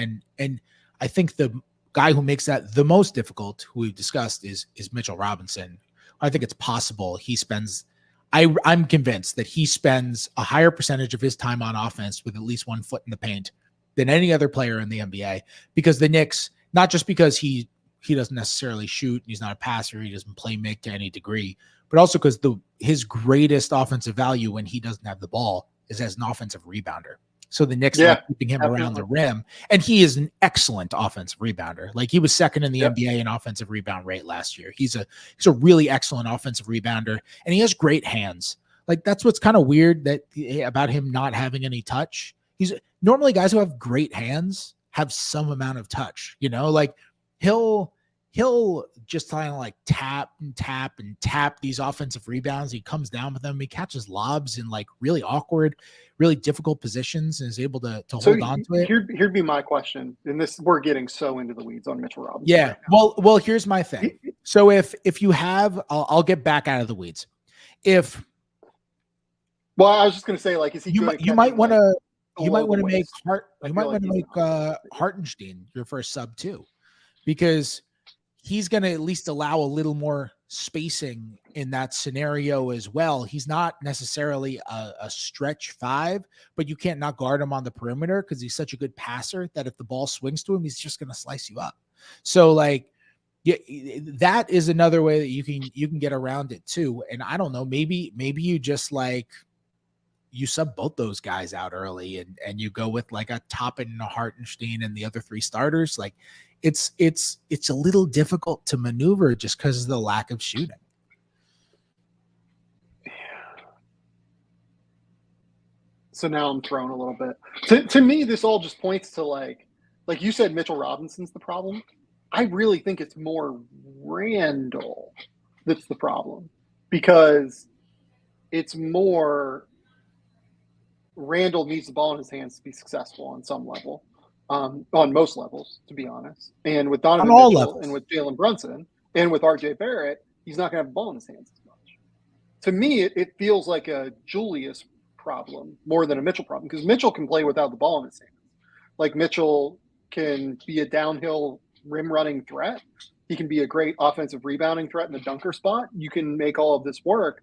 I think the guy who makes that the most difficult, who we've discussed, is Mitchell Robinson. I think it's possible I'm convinced that he spends a higher percentage of his time on offense with at least 1 foot in the paint than any other player in the NBA, because the Knicks, not just because he doesn't necessarily shoot, he's not a passer, he doesn't play make to any degree, but also because his greatest offensive value when he doesn't have the ball is as an offensive rebounder. So the Knicks are keeping him around the rim, and he is an excellent offensive rebounder. Like he was second in the NBA in offensive rebound rate last year. He's a really excellent offensive rebounder, and he has great hands. Like that's what's kind of weird about him not having any touch. He's normally guys who have great hands have some amount of touch. Like he'll just kind of like tap these offensive rebounds. He comes down with them. He catches lobs in like really awkward, really difficult positions and is able to hold on to it. Here'd be my question. And we're getting so into the weeds on Mitchell Robinson. Yeah. Right, well, here's my thing. So if you have, I'll get back out of the weeds. I was just going to say, like, is he good? You might want to make Hartenstein your first sub too, because he's going to at least allow a little more spacing in that scenario as well. He's not necessarily a stretch 5, but you can't not guard him on the perimeter because he's such a good passer that if the ball swings to him, he's just going to slice you up. So like, yeah, that is another way that you can get around it too. And I don't know, maybe you just like, you sub both those guys out early and you go with like a Toppin and a Hartenstein and the other 3 starters. Like it's a little difficult to maneuver just because of the lack of shooting. So now I'm thrown a little bit. To me, this all just points to like you said, Mitchell Robinson's the problem. I really think it's more Randall that's the problem, because it's more Randall needs the ball in his hands to be successful on some level, on most levels, to be honest. And with Donovan Mitchell levels, and with Jalen Brunson and with RJ Barrett, he's not going to have the ball in his hands as much. To me, it feels like a Julius problem more than a Mitchell problem, because Mitchell can play without the ball in his hands. Like Mitchell can be a downhill rim running threat. He can be a great offensive rebounding threat in the dunker spot. You can make all of this work.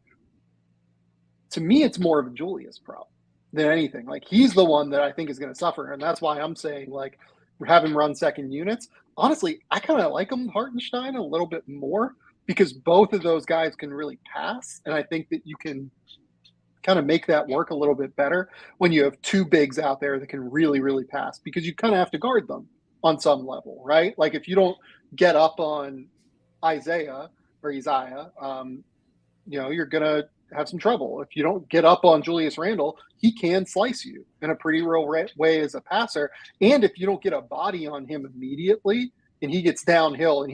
To me, it's more of a Julius problem than anything. Like he's the one that I think is going to suffer. And that's why I'm saying like have him run second units. Honestly, I kind of like him Hartenstein a little bit more because both of those guys can really pass. And I think that you can kind of make that work a little bit better when you have two bigs out there that can really, really pass, because you kind of have to guard them on some level, right? Like if you don't get up on Isaiah or Isaiah, you're going to have some trouble. If you don't get up on Julius Randle, he can slice you in a pretty real way as a passer. And if you don't get a body on him immediately and he gets downhill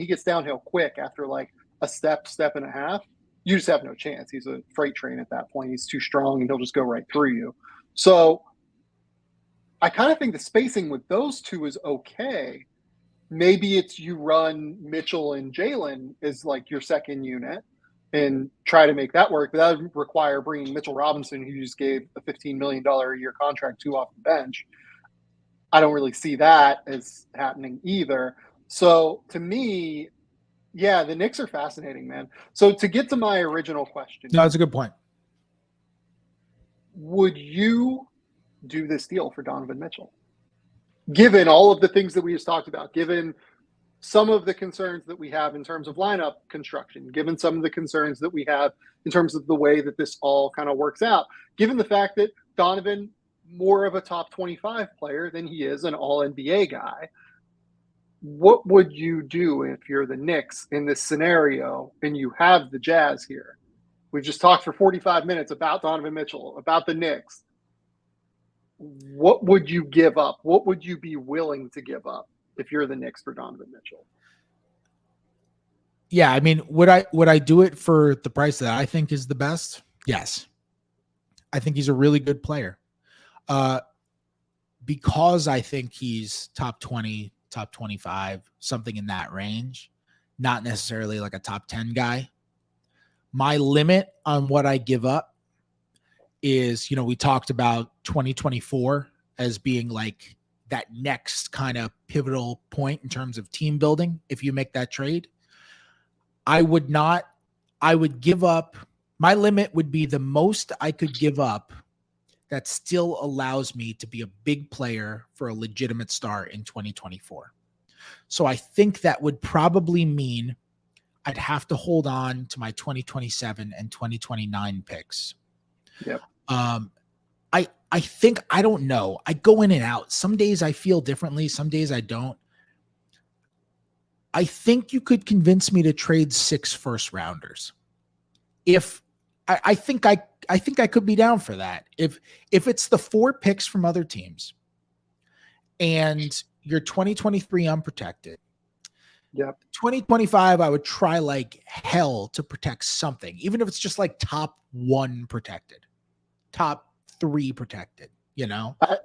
quick after like a step and a half, you just have no chance. He's a freight train at that point. He's too strong and he'll just go right through you. So I kind of think the spacing with those two is okay. Maybe it's you run Mitchell and Jalen as like your second unit and try to make that work. But that would require bringing Mitchell Robinson, who you just gave a $15 million a year contract to, off the bench. I don't really see that as happening either. So to me, yeah, the Knicks are fascinating, man. So to get to my original question. No, that's a good point. Would you do this deal for Donovan Mitchell? Given all of the things that we just talked about, given some of the concerns that we have in terms of lineup construction, given some of the concerns that we have in terms of the way that this all kind of works out, given the fact that Donovan, more of a top 25 player than he is an all-NBA guy, what would you do if you're the Knicks in this scenario and you have the Jazz here? We've just talked for 45 minutes about Donovan Mitchell, about the Knicks. What would you give up? What would you be willing to give up if you're the Knicks for Donovan Mitchell? Yeah, I mean, would I do it for the price that I think is the best? Yes. I think he's a really good player. Because I think he's top 20, top 25, something in that range, not necessarily like a top 10 guy. My limit on what I give up is, we talked about 2024 as being like that next kind of pivotal point in terms of team building. If you make that trade, I would give up. My limit would be the most I could give up that still allows me to be a big player for a legitimate star in 2024. So I think that would probably mean I'd have to hold on to my 2027 and 2029 picks. Yep. I think, I don't know. I go in and out. Some days I feel differently. Some days I don't. I think you could convince me to trade 6 first rounders. If I think I could be down for that. If it's the 4 picks from other teams and you're 2023 unprotected. Yep. 2025, I would try like hell to protect something, even if it's just like top 1 protected, top 3 protected,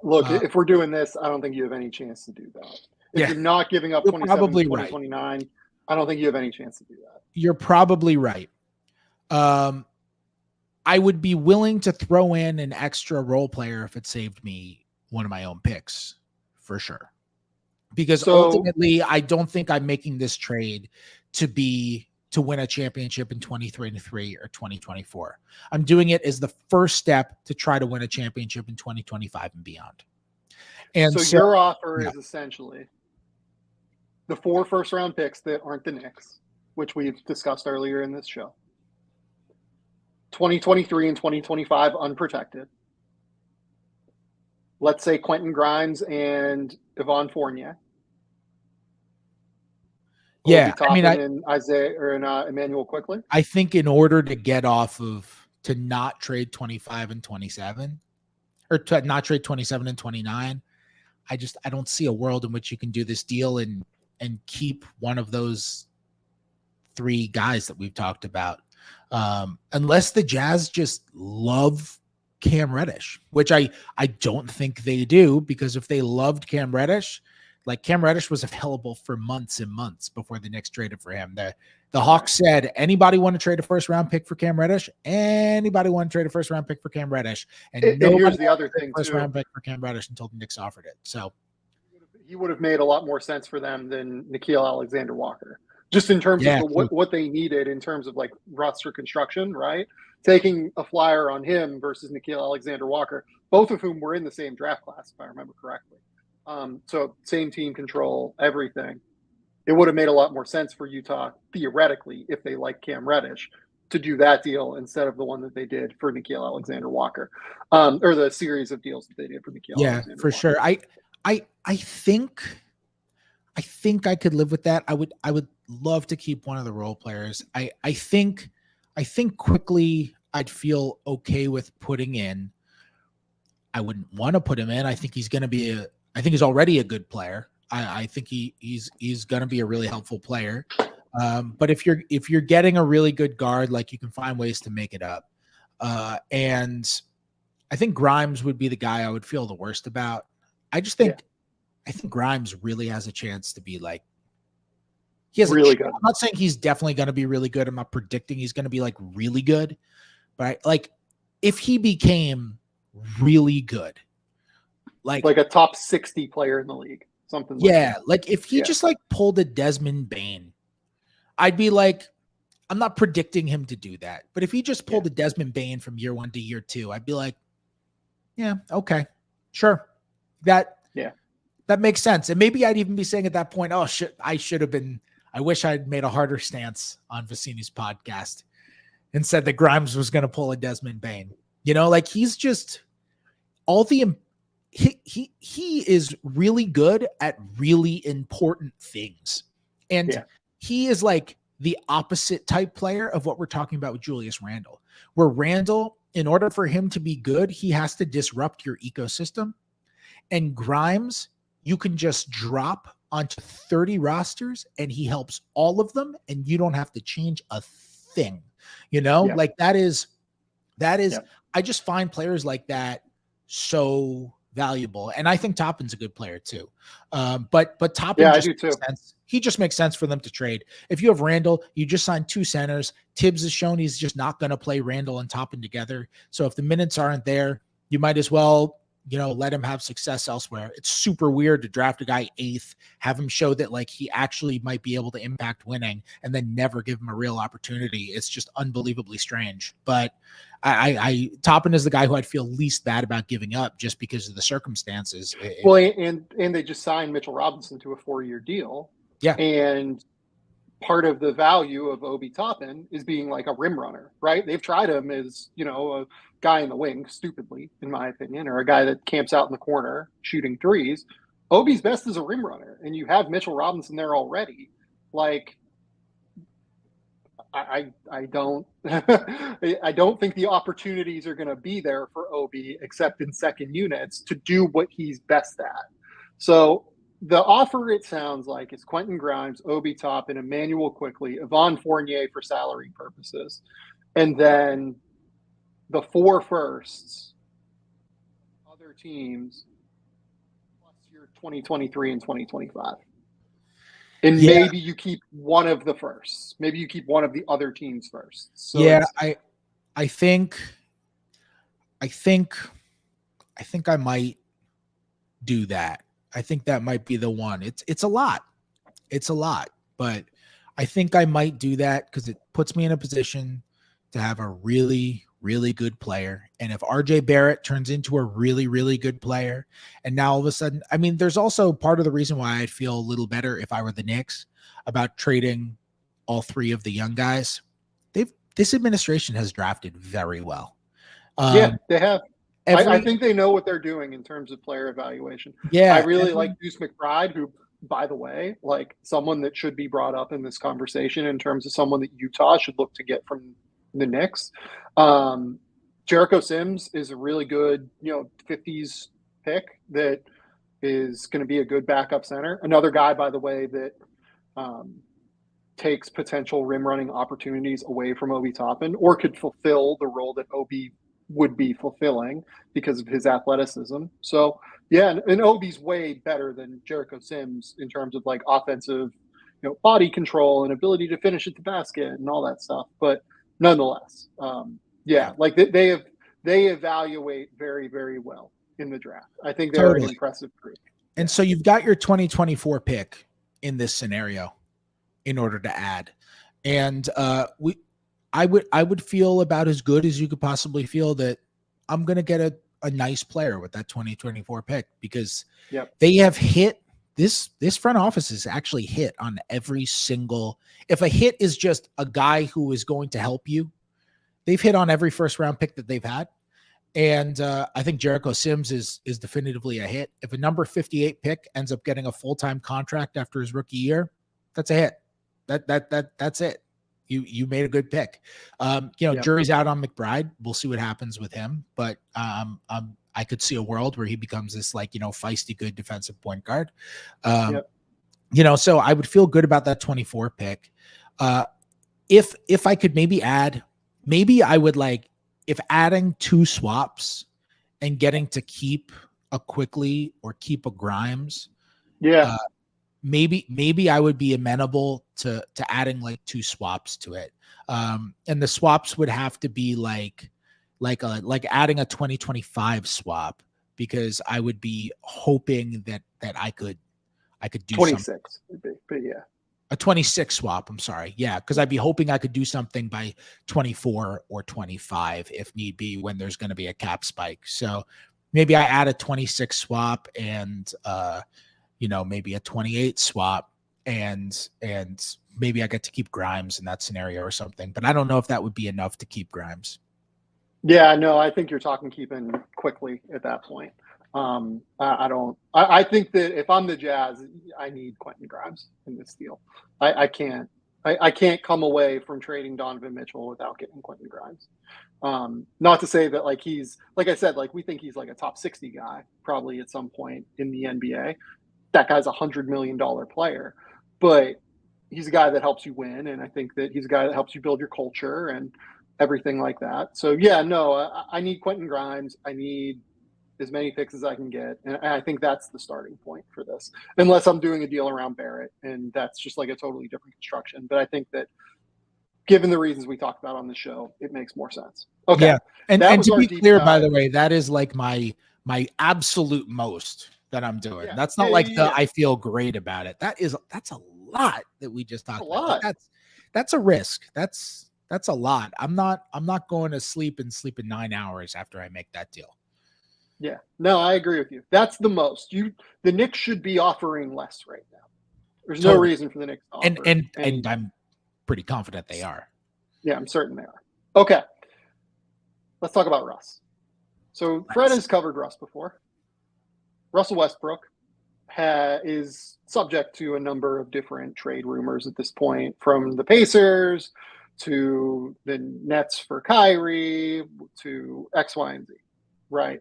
Look, if we're doing this, I don't think you have any chance to do that. If you're not giving up 27, 2029, right. I don't think you have any chance to do that. You're probably right. I would be willing to throw in an extra role player if it saved me one of my own picks, for sure. Because ultimately, I don't think I'm making this trade to win a championship in 2023 or 2024. I'm doing it as the first step to try to win a championship in 2025 and beyond. And so your offer is essentially the 4 first-round picks that aren't the Knicks, which we've discussed earlier in this show. 2023 and 2025 unprotected. Let's say Quentin Grimes and Yvonne Fournier. Yeah, in Isaiah or in Emmanuel quickly. I think in order to get off of to not trade 25 and 27, or to not trade 27 and 29, I don't see a world in which you can do this deal and keep one of those 3 guys that we've talked about, unless the Jazz just love Cam Reddish, which I don't think they do, because if they loved Cam Reddish, like Cam Reddish was available for months and months before the Knicks traded for him. The Hawks said, anybody want to trade a first-round pick for Cam Reddish? Anybody want to trade a first-round pick for Cam Reddish? And here's the other thing, first-round pick for Cam Reddish until the Knicks offered it. So he would have made a lot more sense for them than Nickeil Alexander-Walker, just in terms of what they needed in terms of like roster construction, right? Taking a flyer on him versus Nickeil Alexander-Walker, both of whom were in the same draft class, if I remember correctly. So same team control, everything. It would have made a lot more sense for Utah theoretically if they like Cam Reddish. to do that deal instead of the one that they did for Nickeil Alexander-Walker, or the series of deals that they did for Nickeil Alexander-Walker. For sure. I think I could live with that. I would love to keep one of the role players. I think quickly I'd feel okay with putting in. I wouldn't want to put him in. I think he's going to be I think he's already a good player. I think he's going to be a really helpful player. But if you're getting a really good guard, like, you can find ways to make it up. And I think Grimes would be the guy I would feel the worst about. I just think, I think Grimes really has a chance to be like, he has really good. I'm not saying he's definitely going to be really good. I'm not predicting he's going to be like really good, but if he became really good, like a top 60 player in the league, something. Like if he just like pulled a Desmond Bane, I'd be like, I'm not predicting him to do that, but if he just pulled a Desmond Bane from year 1 to year 2, I'd be like, yeah, okay, sure. That makes sense. And maybe I'd even be saying at that point, oh shit, I wish I'd made a harder stance on Vicini's podcast and said that Grimes was going to pull a Desmond Bane. Like, he's just he is really good at really important things. And he is like the opposite type player of what we're talking about with Julius Randle, where Randle, in order for him to be good, he has to disrupt your ecosystem. And Grimes, you can just drop onto 30 rosters and he helps all of them, and you don't have to change a thing. Like that is I just find players like that so valuable. And I think Toppin's a good player too. But Toppin, I do too. He just makes sense for them to trade. If you have Randle, you just signed 2 centers. Tibbs has shown he's just not going to play Randle and Toppin together. So if the minutes aren't there, you might as well, let him have success elsewhere. It's super weird to draft a guy 8th, have him show that like he actually might be able to impact winning, and then never give him a real opportunity. It's just unbelievably strange. But I Toppin is the guy who I'd feel least bad about giving up just because of the circumstances. And they just signed Mitchell Robinson to a 4-year deal. Yeah. And part of the value of Obi Toppin is being like a rim runner, right? They've tried him as, a guy in the wing, stupidly, in my opinion, or a guy that camps out in the corner shooting threes. Obi's best as a rim runner, and you have Mitchell Robinson there already. Like, I don't I don't think the opportunities are going to be there for Obi except in second units to do what he's best at. So the offer, it sounds like, is Quentin Grimes, Obi Toppin, Emmanuel Quickley, Yvonne Fournier for salary purposes, and then the 4 firsts, other teams, plus your 2023 and 2025. And maybe you keep one of the firsts. Maybe you keep one of the other teams first. So I think I might do that. I think that might be the one. It's a lot. But I think I might do that because it puts me in a position to have a really, really good player. And if RJ Barrett turns into a really, really good player, and now all of a sudden, I mean, there's also part of the reason why I'd feel a little better if I were the Knicks about trading all 3 of the young guys. This administration has drafted very well. They have. I think they know what they're doing in terms of player evaluation. I really like Deuce McBride, who, by the way, like someone that should be brought up in this conversation in terms of someone that Utah should look to get from the Knicks. Jericho Sims is a really good, 50s pick that is going to be a good backup center. Another guy, by the way, that takes potential rim running opportunities away from Obi Toppin, or could fulfill the role that Obi would be fulfilling because of his athleticism. So and Obi's way better than Jericho Sims in terms of like offensive, body control and ability to finish at the basket and all that stuff. But nonetheless, like they evaluate very, very well in the draft. I think they're an impressive group. And so you've got your 2024 pick in this scenario in order to add. And I would feel about as good as you could possibly feel that I'm going to get a nice player with that 2024 pick, because they have hit this front office has actually hit on every single, if a hit is just a guy who is going to help you they've hit on every first round pick that they've had. And I think Jericho Sims is definitively a hit. If a number 58 pick ends up getting a full-time contract after his rookie year, that's a hit. That's it. You made a good pick. Jury's out on McBride. We'll see what happens with him. But I could see a world where he becomes this feisty, good defensive point guard. So I would feel good about that 24 pick. If I could maybe I would like, if adding 2 swaps and getting to keep a Quickly or keep a Grimes, maybe I would be amenable to adding like 2 swaps to it. And the swaps would have to be like adding a 2025 swap, because I would be hoping that I could do 26 would be, but a 26 swap. I'm sorry. Yeah. Cause I'd be hoping I could do something by 24 or 25 if need be, when there's going to be a cap spike. So maybe I add a 26 swap and, maybe a 28 swap and maybe I get to keep Grimes in that scenario or something, but I don't know if that would be enough to keep Grimes. Yeah, no, I think you're talking keeping Quickly at that point. I think that if I'm the Jazz, I need Quentin Grimes in this deal. I can't come away from trading Donovan Mitchell without getting Quentin Grimes. Not to say that he's, like I said, we think he's like a top 60 guy probably at some point in the NBA. That guy's $100 million player, but he's a guy that helps you win. And I think that he's a guy that helps you build your culture and everything like that. So I need Quentin Grimes. I need as many picks as I can get. And I think that's the starting point for this, unless I'm doing a deal around Barrett, and that's just like a totally different construction. But I think that given the reasons we talked about on the show, it makes more sense. Okay. Yeah. And to be clear, by the way, that is like my absolute most that I'm doing. Yeah. That's not I feel great about it. That's a lot that we just talked about. That's a risk. That's a lot. I'm not going to sleep in 9 hours after I make that deal. Yeah, no, I agree with you. That's the most. The Knicks should be offering less right now. There's no reason for the Knicks to offer. And I'm pretty confident they are. Yeah, I'm certain they are. Okay. Let's talk about Russ. So Fred has covered Russ before. Russell Westbrook is subject to a number of different trade rumors at this point, from the Pacers to the Nets for Kyrie to X, Y, and Z, right?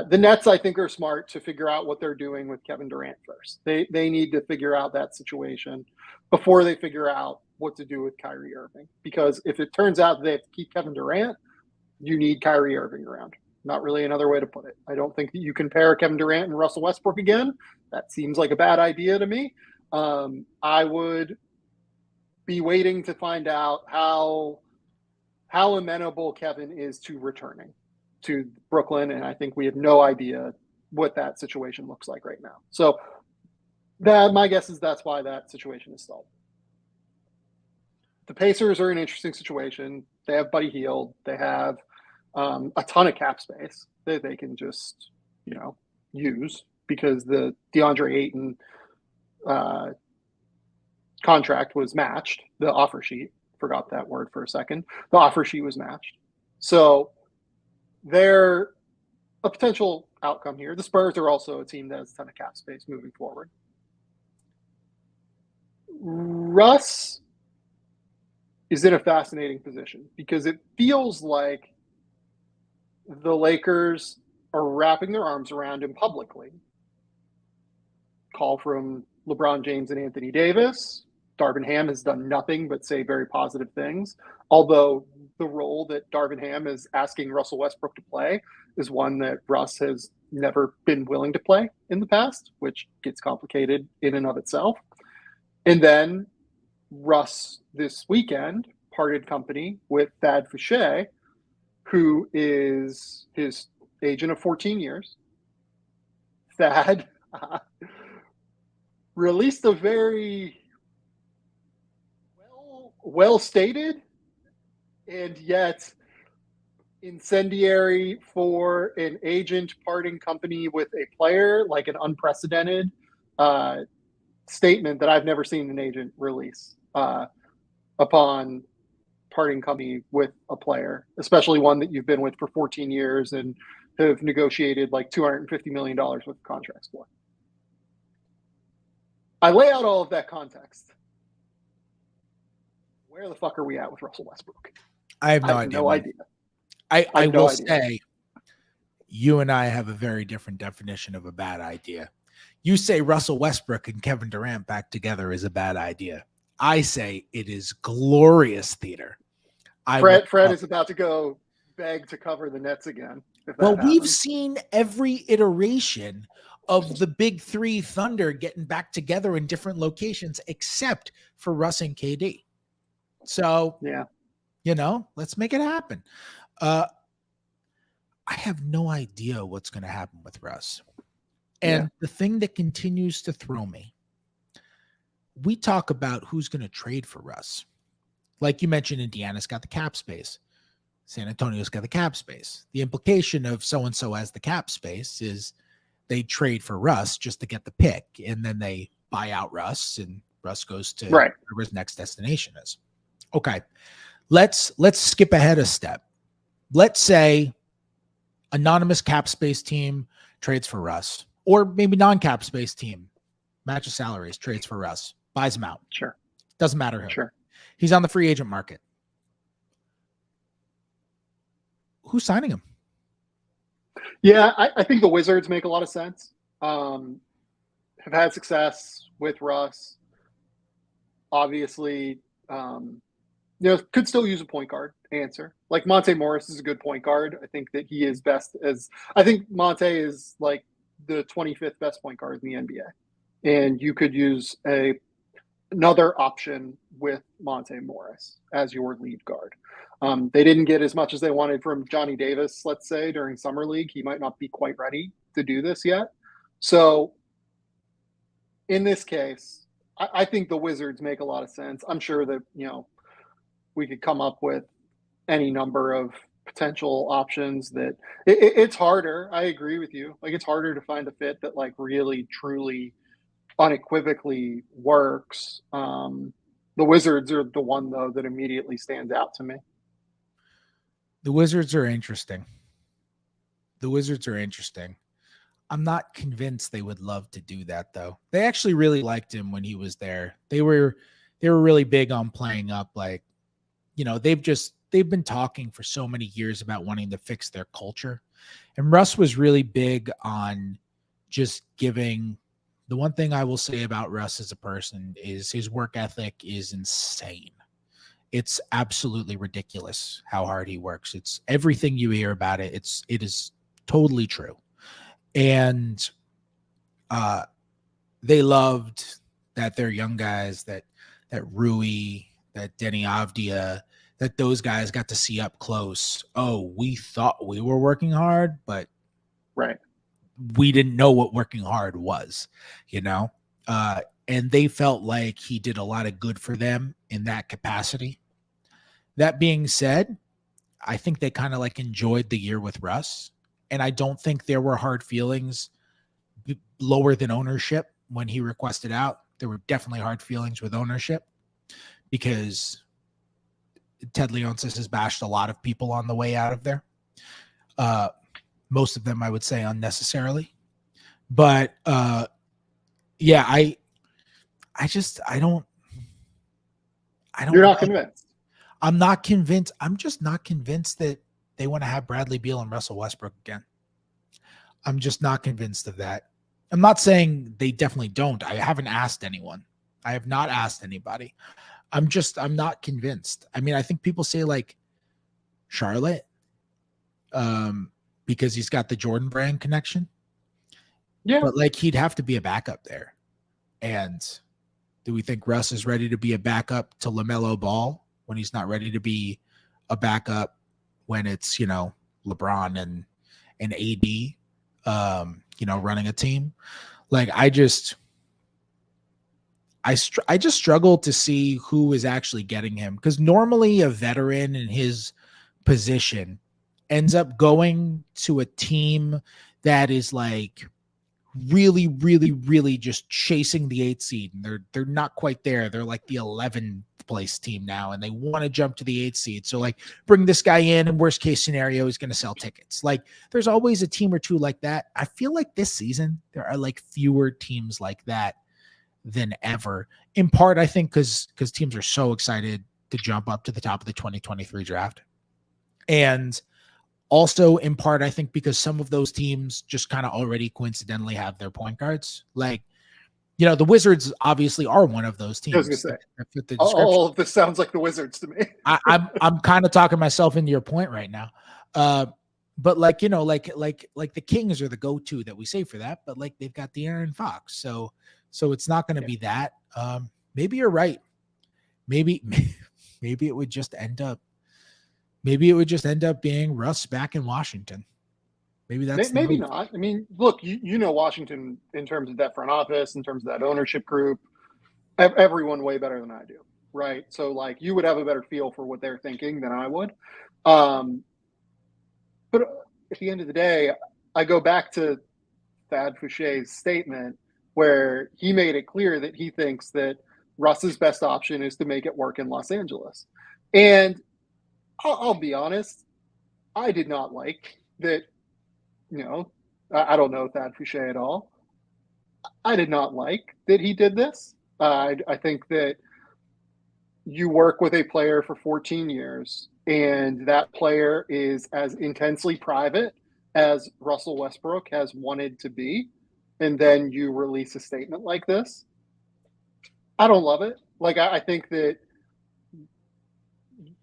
The Nets, I think, are smart to figure out what they're doing with Kevin Durant first. They need to figure out that situation before they figure out what to do with Kyrie Irving. Because if it turns out they have to keep Kevin Durant, you need Kyrie Irving around. Not really another way to put it. I don't think that you can pair Kevin Durant and Russell Westbrook again. That seems like a bad idea to me. I would be waiting to find out how amenable Kevin is to returning to Brooklyn, and I think we have no idea what that situation looks like right now. So my guess is that's why that situation is stalled. The Pacers are in an interesting situation. They have Buddy Hield. They have a ton of cap space that they can just use, because the DeAndre Ayton contract was matched. The offer sheet, forgot that word for a second. The offer sheet was matched. So they're a potential outcome here. The Spurs are also a team that has a ton of cap space moving forward. Russ is in a fascinating position because it feels like the Lakers are wrapping their arms around him publicly. Call from LeBron James and Anthony Davis. Darvin Ham has done nothing but say very positive things, although the role that Darvin Ham is asking Russell Westbrook to play is one that Russ has never been willing to play in the past, which gets complicated in and of itself. And then Russ this weekend parted company with Thad Fouché, who is his agent of 14 years. Thad released a very well stated and yet incendiary for an agent parting company with a player, like an unprecedented statement that I've never seen an agent release upon parting company with a player, especially one that you've been with for 14 years and have negotiated like $250 million worth of contracts for. I lay out all of that context. Where the fuck are we at with Russell Westbrook? I have no idea. I will say, you and I have a very different definition of a bad idea. You say Russell Westbrook and Kevin Durant back together is a bad idea. I say it is glorious theater. Fred is about to go beg to cover the Nets again. Well, we've seen every iteration of the big three Thunder getting back together in different locations, except for Russ and KD. So, yeah, let's make it happen. I have no idea what's going to happen with Russ. And the thing that continues to throw me, we talk about who's going to trade for Russ. Like you mentioned, Indiana's got the cap space. San Antonio's got the cap space. The implication of so-and-so has the cap space is they trade for Russ just to get the pick, and then they buy out Russ, and Russ goes to wherever his next destination is. Okay, let's skip ahead a step. Let's say anonymous cap space team trades for Russ, or maybe non-cap space team matches salaries, trades for Russ, buys him out. Sure. Doesn't matter who. Sure. He's on the free agent market. Who's signing him? Yeah, I think the Wizards make a lot of sense. Have had success with Russ. Obviously, could still use a point guard answer. Like Monte Morris is a good point guard. I think that he is best I think Monte is like the 25th best point guard in the NBA. And you could use another option with Monte Morris as your lead guard. They didn't get as much as they wanted from Johnny Davis, let's say, during Summer League. He might not be quite ready to do this yet. So in this case, I think the Wizards make a lot of sense. I'm sure that, we could come up with any number of potential options that it's harder. I agree with you. Like, it's harder to find a fit that like really, truly, unequivocally works. The Wizards are the one, though, that immediately stands out to me. The Wizards are interesting. I'm not convinced they would love to do that, though. They actually really liked him when he was there. They were really big on playing up. Like, they've been talking for so many years about wanting to fix their culture. And Russ was really big on just giving. The one thing I will say about Russ as a person is his work ethic is insane. It's absolutely ridiculous how hard he works. It's everything you hear about it. It is totally true. And they loved that their young guys, that Rui, that Denny Avdia, that those guys got to see up close. Oh, we thought we were working hard, but we didn't know what working hard was, and they felt like he did a lot of good for them in that capacity. That being said, I think they kind of like enjoyed the year with Russ, and I don't think there were hard feelings lower than ownership when he requested out. There were definitely hard feelings with ownership because Ted Leonsis has bashed a lot of people on the way out of there. Most of them, I would say, unnecessarily. But I don't. You're not convinced. I'm not convinced. I'm just not convinced that they want to have Bradley Beal and Russell Westbrook again. I'm just not convinced of that. I'm not saying they definitely don't. I haven't asked anyone. I have not asked anybody. I'm not convinced. I mean, I think people say like Charlotte, because he's got the Jordan Brand connection. Yeah. But like he'd have to be a backup there. And do we think Russ is ready to be a backup to LaMelo Ball when he's not ready to be a backup when it's, LeBron and AD, running a team? Like I just struggle to see who is actually getting him, because normally a veteran in his position ends up going to a team that is like really, really, really just chasing the 8th seed, and they're not quite there. They're like the 11th place team now, and they want to jump to the 8th seed. So like, bring this guy in, and worst case scenario, he's going to sell tickets. Like, there's always a team or two like that. I feel like this season there are like fewer teams like that than ever. In part, I think because teams are so excited to jump up to the top of the 2023 draft, and also, in part, I think because some of those teams just kind of already coincidentally have their point guards. Like, the Wizards obviously are one of those teams. I was going to say, that fit the description. All of this sounds like the Wizards to me. I'm kind of talking myself into your point right now. But like the Kings are the go-to that we say for that. But like, they've got De'Aaron Fox, so it's not going to be that. Maybe you're right. Maybe it would just end up. Maybe it would just end up being Russ back in Washington. Maybe that's maybe not. I mean, look, you know Washington in terms of that front office, in terms of that ownership group, everyone way better than I do, right? So like, you would have a better feel for what they're thinking than I would. But at the end of the day, I go back to Thad Foucher's statement where he made it clear that he thinks that Russ's best option is to make it work in Los Angeles. And I'll be honest, I did not like that, I don't know Thad Foucher at all. I did not like that he did this. I think that you work with a player for 14 years, and that player is as intensely private as Russell Westbrook has wanted to be, and then you release a statement like this. I don't love it. Like, I think that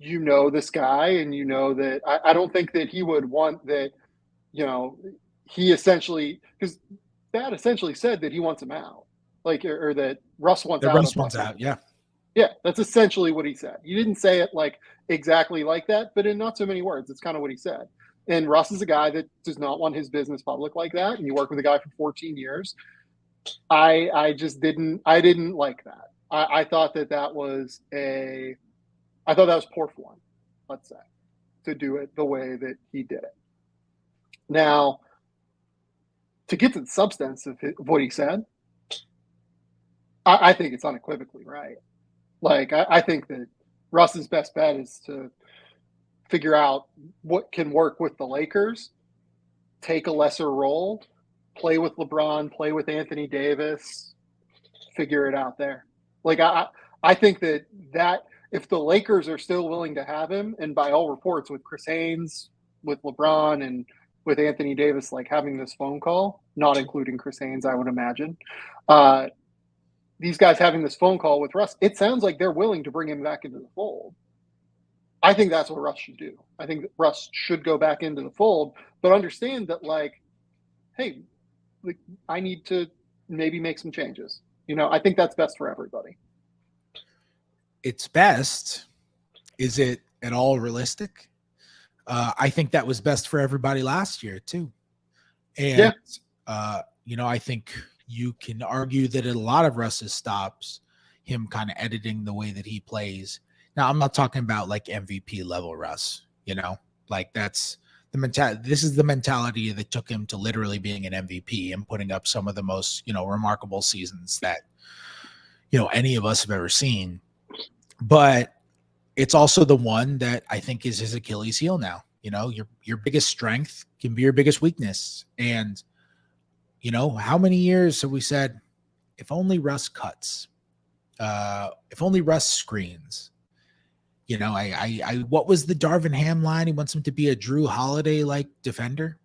this guy, and that I don't think that he would want that, he essentially, because that essentially said that he wants him out, like, or that Russ wants out. Russ wants out, yeah. Yeah, that's essentially what he said. He didn't say it like exactly like that, but in not so many words, it's kind of what he said. And Russ is a guy that does not want his business public like that. And you work with a guy for 14 years. I didn't like that. I thought that was poor form, let's say, to do it the way that he did it. Now, to get to the substance of what he said, I think it's unequivocally right. Like, I think that Russ's best bet is to figure out what can work with the Lakers, take a lesser role, play with LeBron, play with Anthony Davis, figure it out there. Like, I think that if the Lakers are still willing to have him, and by all reports with Chris Haynes, with LeBron, and with Anthony Davis, like, having this phone call, not including Chris Haynes, I would imagine, these guys having this phone call with Russ, it sounds like they're willing to bring him back into the fold. I think that's what Russ should do. I think that Russ should go back into the fold, but understand that, like, hey, like, I need to maybe make some changes. I think that's best for everybody. It's best. Is it at all realistic? I think that was best for everybody last year too. And, I think you can argue that a lot of Russ's stops, him kind of editing the way that he plays. Now, I'm not talking about like MVP level Russ, like that's the mentality. This is the mentality that took him to literally being an MVP and putting up some of the most, remarkable seasons that, any of us have ever seen. But it's also the one that I think is his Achilles heel now. Your biggest strength can be your biggest weakness. And, how many years have we said, if only Russ cuts, if only Russ screens, what was the Darvin Ham line? He wants him to be a Drew Holiday-like defender.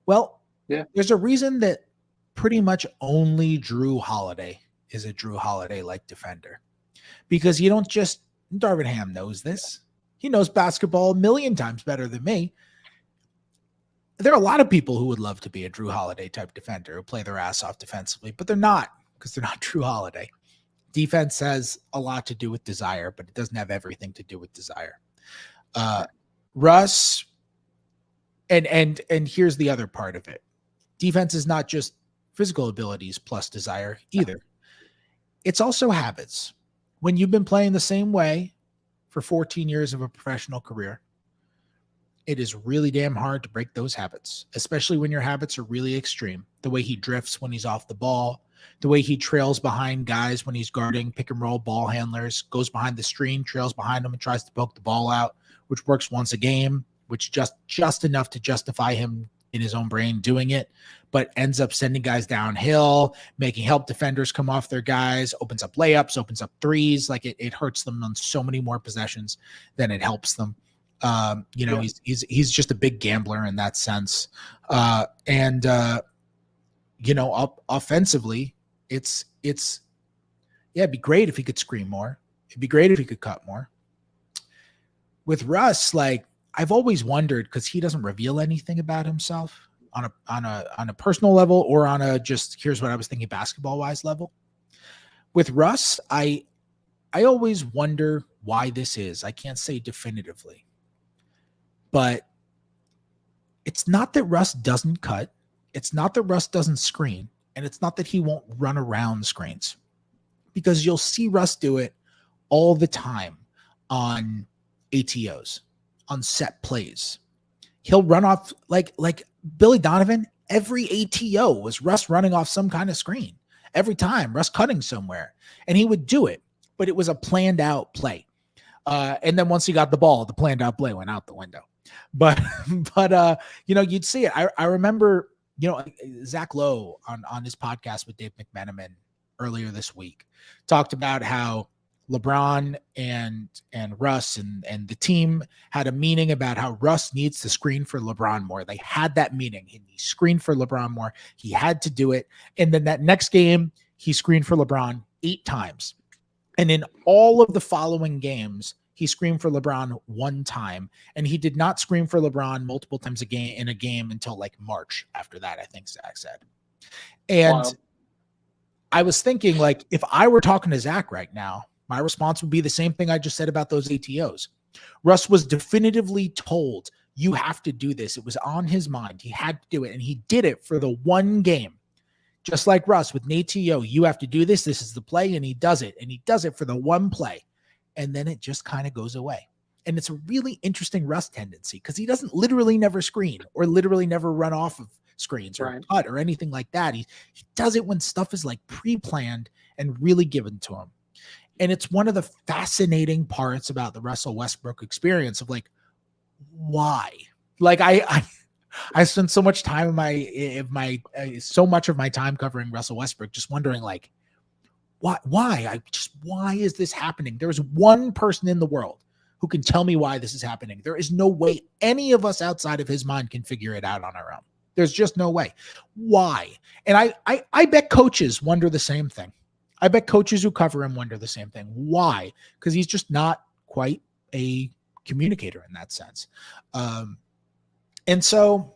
Well, yeah, there's a reason that pretty much only Drew Holiday is a Drew Holiday-like defender, because you don't just, Darvin Ham knows this. He knows basketball a million times better than me. There are a lot of people who would love to be a Drew Holiday type defender who play their ass off defensively, but they're not, because they're not Drew Holiday. Defense has a lot to do with desire, but it doesn't have everything to do with desire. Russ, and here's the other part of it. Defense is not just physical abilities plus desire either. It's also habits. When you've been playing the same way for 14 years of a professional career, it is really damn hard to break those habits, especially when your habits are really extreme. The way he drifts when he's off the ball, the way he trails behind guys when he's guarding pick and roll ball handlers, goes behind the screen, trails behind them and tries to poke the ball out, which works once a game, which just enough to justify him in his own brain doing it, but ends up sending guys downhill, making help defenders come off their guys, opens up layups, opens up threes. Like it hurts them on so many more possessions than it helps them. He's just a big gambler in that sense. Offensively, it'd be great if he could screen more. It'd be great if he could cut more. With Russ, like I've always wondered, because he doesn't reveal anything about himself on a personal level or on a just here's what I was thinking basketball wise level. With Russ, I always wonder why this is. I can't say definitively. But it's not that Russ doesn't cut. It's not that Russ doesn't screen. And it's not that he won't run around screens. Because you'll see Russ do it all the time on ATOs, on set plays. He'll run off like Billy Donovan. Every ATO was Russ running off some kind of screen. Every time, Russ cutting somewhere. And he would do it. But it was a planned out play. And then once he got the ball, the planned out play went out the window. But you'd see it. I remember, Zach Lowe on his podcast with Dave McMenamin earlier this week talked about how LeBron and Russ and the team had a meeting about how Russ needs to screen for LeBron more. They had that meeting. He screened for LeBron more. He had to do it. And then that next game, he screened for LeBron 8 times. And in all of the following games, he screamed for LeBron 1 time, and he did not scream for LeBron multiple times in a game until like March after that, I think Zach said. And wow. I was thinking, like, if I were talking to Zach right now, my response would be the same thing I just said about those ATOs. Russ was definitively told, you have to do this. It was on his mind. He had to do it, and he did it for the one game. Just like Russ with an ATO, you have to do this. This is the play, and he does it. And he does it for the one play. And then it just kind of goes away. And it's a really interesting Russ tendency because he doesn't literally never screen or literally never run off of screens or cut or anything like that. He does it when stuff is like pre-planned and really given to him. And it's one of the fascinating parts about the Russell Westbrook experience of like, why? Like I spent so much time so much of my time covering Russell Westbrook, just wondering like, why is this happening? There is one person in the world who can tell me why this is happening. There is no way any of us outside of his mind can figure it out on our own. There's just no way. Why? And I bet coaches wonder the same thing. I bet coaches who cover him wonder the same thing. Why? Because he's just not quite a communicator in that sense. And so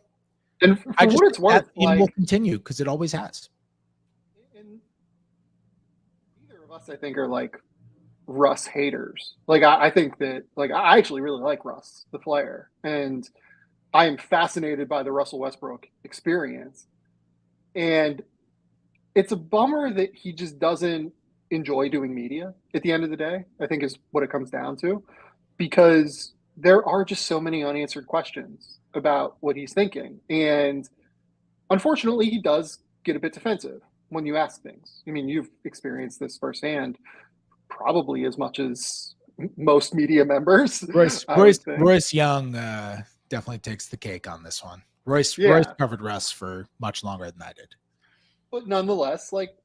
and for I just what it's worth, like, will continue because it always has. Us, I think, are like Russ haters. Like I think that like I actually really like Russ, the player, and I am fascinated by the Russell Westbrook experience. And it's a bummer that he just doesn't enjoy doing media at the end of the day, I think is what it comes down to, because there are just so many unanswered questions about what he's thinking. And unfortunately, he does get a bit defensive when you ask things. I mean, you've experienced this firsthand, probably as much as most media members. Royce Young definitely takes the cake on this one. Royce covered Russ for much longer than I did. But nonetheless, like,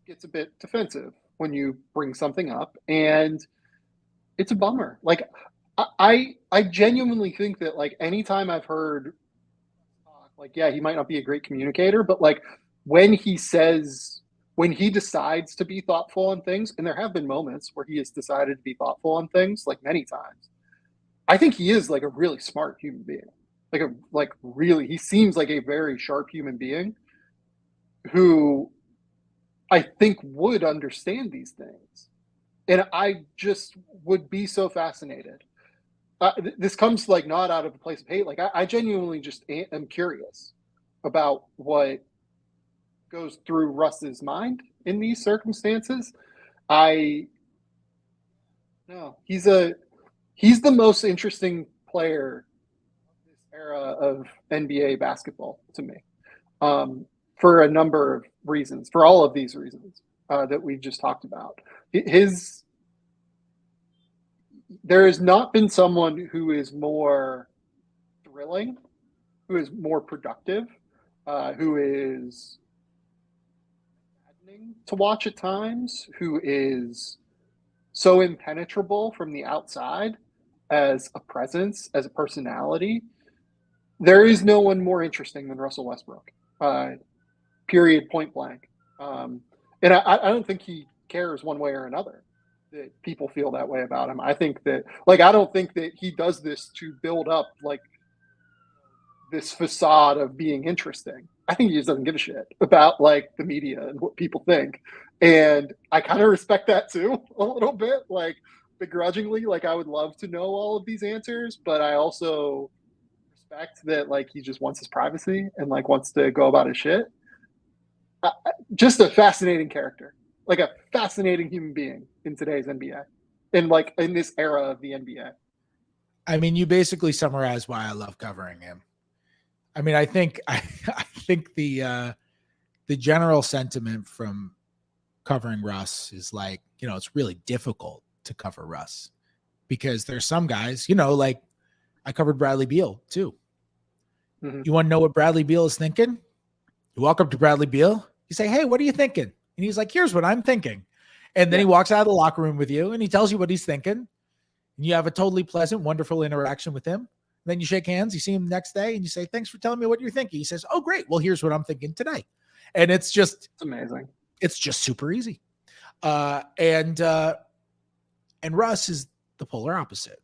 gets a bit defensive when you bring something up, and it's a bummer. Like, I genuinely think that, like, anytime I've heard, like, yeah, he might not be a great communicator, but like, when he decides to be thoughtful on things, and there have been moments where he has decided to be thoughtful on things, like many times, I think he is like a really smart human being. He seems like a very sharp human being who I think would understand these things. And I just would be so fascinated. This comes like not out of a place of hate. Like I genuinely just am curious about what goes through Russ's mind in these circumstances. He's the most interesting player of this era of NBA basketball to me, for a number of reasons, for all of these reasons that we just talked about. There has not been someone who is more thrilling, who is more productive, who is maddening to watch at times, who is so impenetrable from the outside as a presence, as a personality. There is no one more interesting than Russell Westbrook, period, point blank. And I don't think he cares one way or another that people feel that way about him. I think that, like, I don't think that he does this to build up, like, this facade of being interesting. I think he just doesn't give a shit about, like, the media and what people think. And I kind of respect that too, a little bit, like, begrudgingly. Like, I would love to know all of these answers, but I also respect that, like, he just wants his privacy and, like, wants to go about his shit. Just a fascinating character, like a fascinating human being in today's NBA, and like in this era of the NBA. I mean, you basically summarized why I love covering him. I mean, I think the general sentiment from covering Russ is like, you know, it's really difficult to cover Russ because there's some guys, you know, like I covered Bradley Beal too. Mm-hmm. You want to know what Bradley Beal is thinking? You walk up to Bradley Beal, you say, "Hey, what are you thinking?" And he's like, "Here's what I'm thinking." And then he walks out of the locker room with you and he tells you what he's thinking. And you have a totally pleasant, wonderful interaction with him. And then you shake hands, you see him the next day and you say, "Thanks for telling me what you're thinking." He says, "Oh, great. Well, here's what I'm thinking today." And it's amazing. It's just super easy. And Russ is the polar opposite.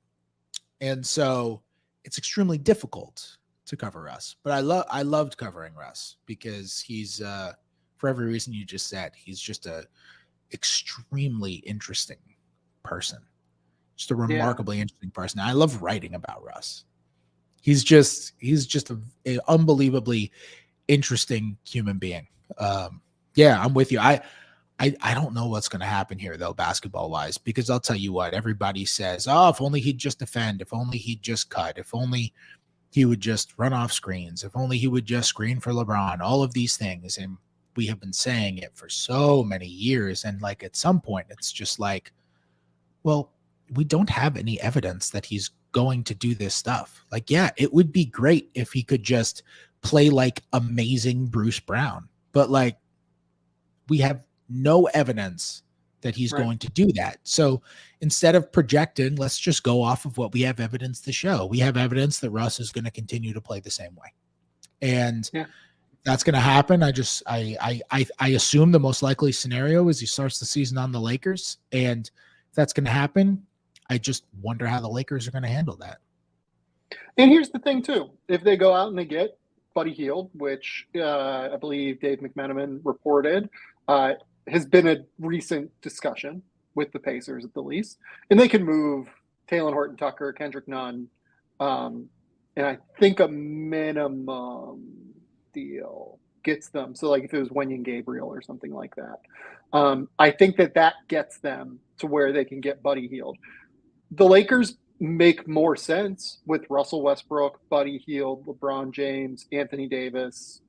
And so it's extremely difficult to cover Russ, but I loved covering Russ because he's for every reason you just said, he's just a extremely interesting person, just a remarkably interesting person. I love writing about Russ. He's just an unbelievably interesting human being. I'm with you. I don't know what's going to happen here though, basketball wise, because I'll tell you what, everybody says, "Oh, if only he'd just defend, if only he'd just cut, if only he would just run off screens, if only he would just screen for LeBron," all of these things. And we have been saying it for so many years. And like at some point, it's just like, well, we don't have any evidence that he's going to do this stuff. Like, yeah, it would be great if he could just play like amazing Bruce Brown, but like we have no evidence that he's going to do that. So instead of projecting, let's just go off of what we have evidence to show. We have evidence that Russ is going to continue to play the same way. And that's going to happen. I assume the most likely scenario is he starts the season on the Lakers. And if that's going to happen, I just wonder how the Lakers are going to handle that. And here's the thing too. If they go out and they get Buddy Hield, which I believe Dave McMenamin reported, has been a recent discussion with the Pacers at the least, and they can move Talen Horton-Tucker, Kendrick Nunn, and I think a minimum deal gets them. So like if it was Wenyen Gabriel or something like that, I think that gets them to where they can get Buddy Hield. The Lakers make more sense with Russell Westbrook, Buddy Hield, LeBron James, Anthony Davis,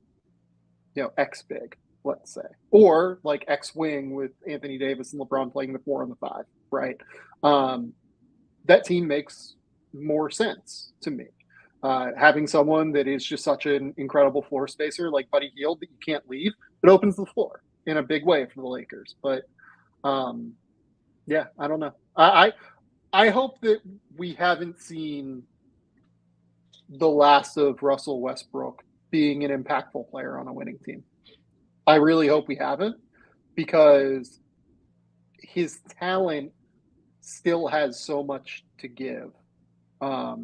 X-Big, let's say, or like X-Wing with Anthony Davis and LeBron playing the 4 and the 5, right? That team makes more sense to me. Having someone that is just such an incredible floor spacer like Buddy Hield that you can't leave, it opens the floor in a big way for the Lakers. But I don't know. I hope that we haven't seen the last of Russell Westbrook being an impactful player on a winning team. I really hope we haven't, because his talent still has so much to give. I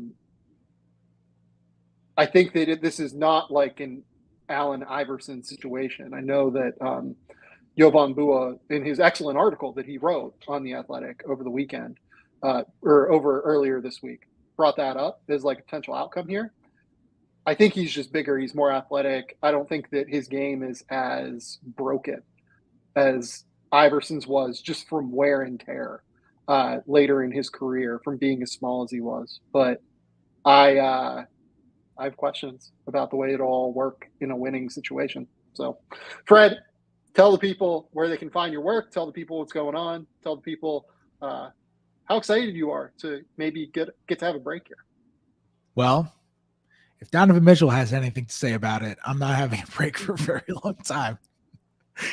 think that this is not like an Allen Iverson situation. I know that Jovan Bua, in his excellent article that he wrote on The Athletic over the weekend, or over earlier this week, brought that up as like a potential outcome here. I think he's just bigger. He's more athletic. I don't think that his game is as broken as Iverson's was, just from wear and tear later in his career, from being as small as he was. But I have questions about the way it all work in a winning situation. So, Fred, tell the people where they can find your work. Tell the people what's going on. Tell the people how excited you are to maybe get to have a break here. Well, if Donovan Mitchell has anything to say about it, I'm not having a break for a very long time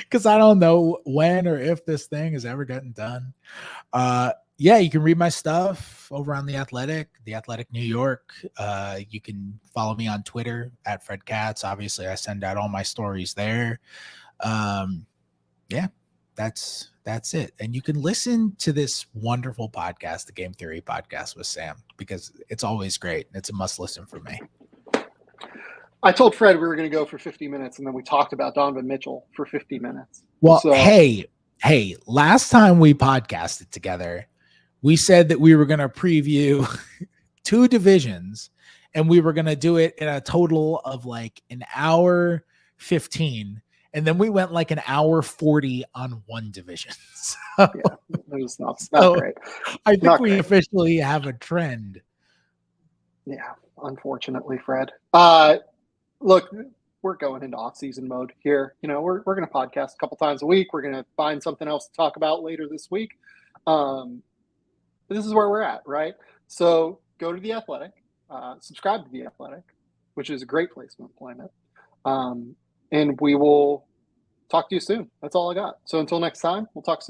because I don't know when or if this thing is ever getting done. Yeah, you can read my stuff over on The Athletic New York. You can follow me on Twitter at Fred Katz. Obviously, I send out all my stories there. Yeah, that's it. And you can listen to this wonderful podcast, the Game Theory podcast with Sam, because it's always great. It's a must listen for me. I told Fred we were going to go for 50 minutes, and then we talked about Donovan Mitchell for 50 minutes. Well, so, hey, last time we podcasted together, we said that we were going to preview 2 divisions, and we were going to do it in a total of like an hour 15. And then we went like an hour 40 on one division. So, yeah, it was not great. I think we officially have a trend. Yeah, unfortunately, Fred. Look, we're going into off-season mode here. You know, we're going to podcast a couple times a week. We're going to find something else to talk about later this week. This is where we're at, right? So go to The Athletic, subscribe to The Athletic, which is a great place of employment. And we will talk to you soon. That's all I got. So until next time, we'll talk soon.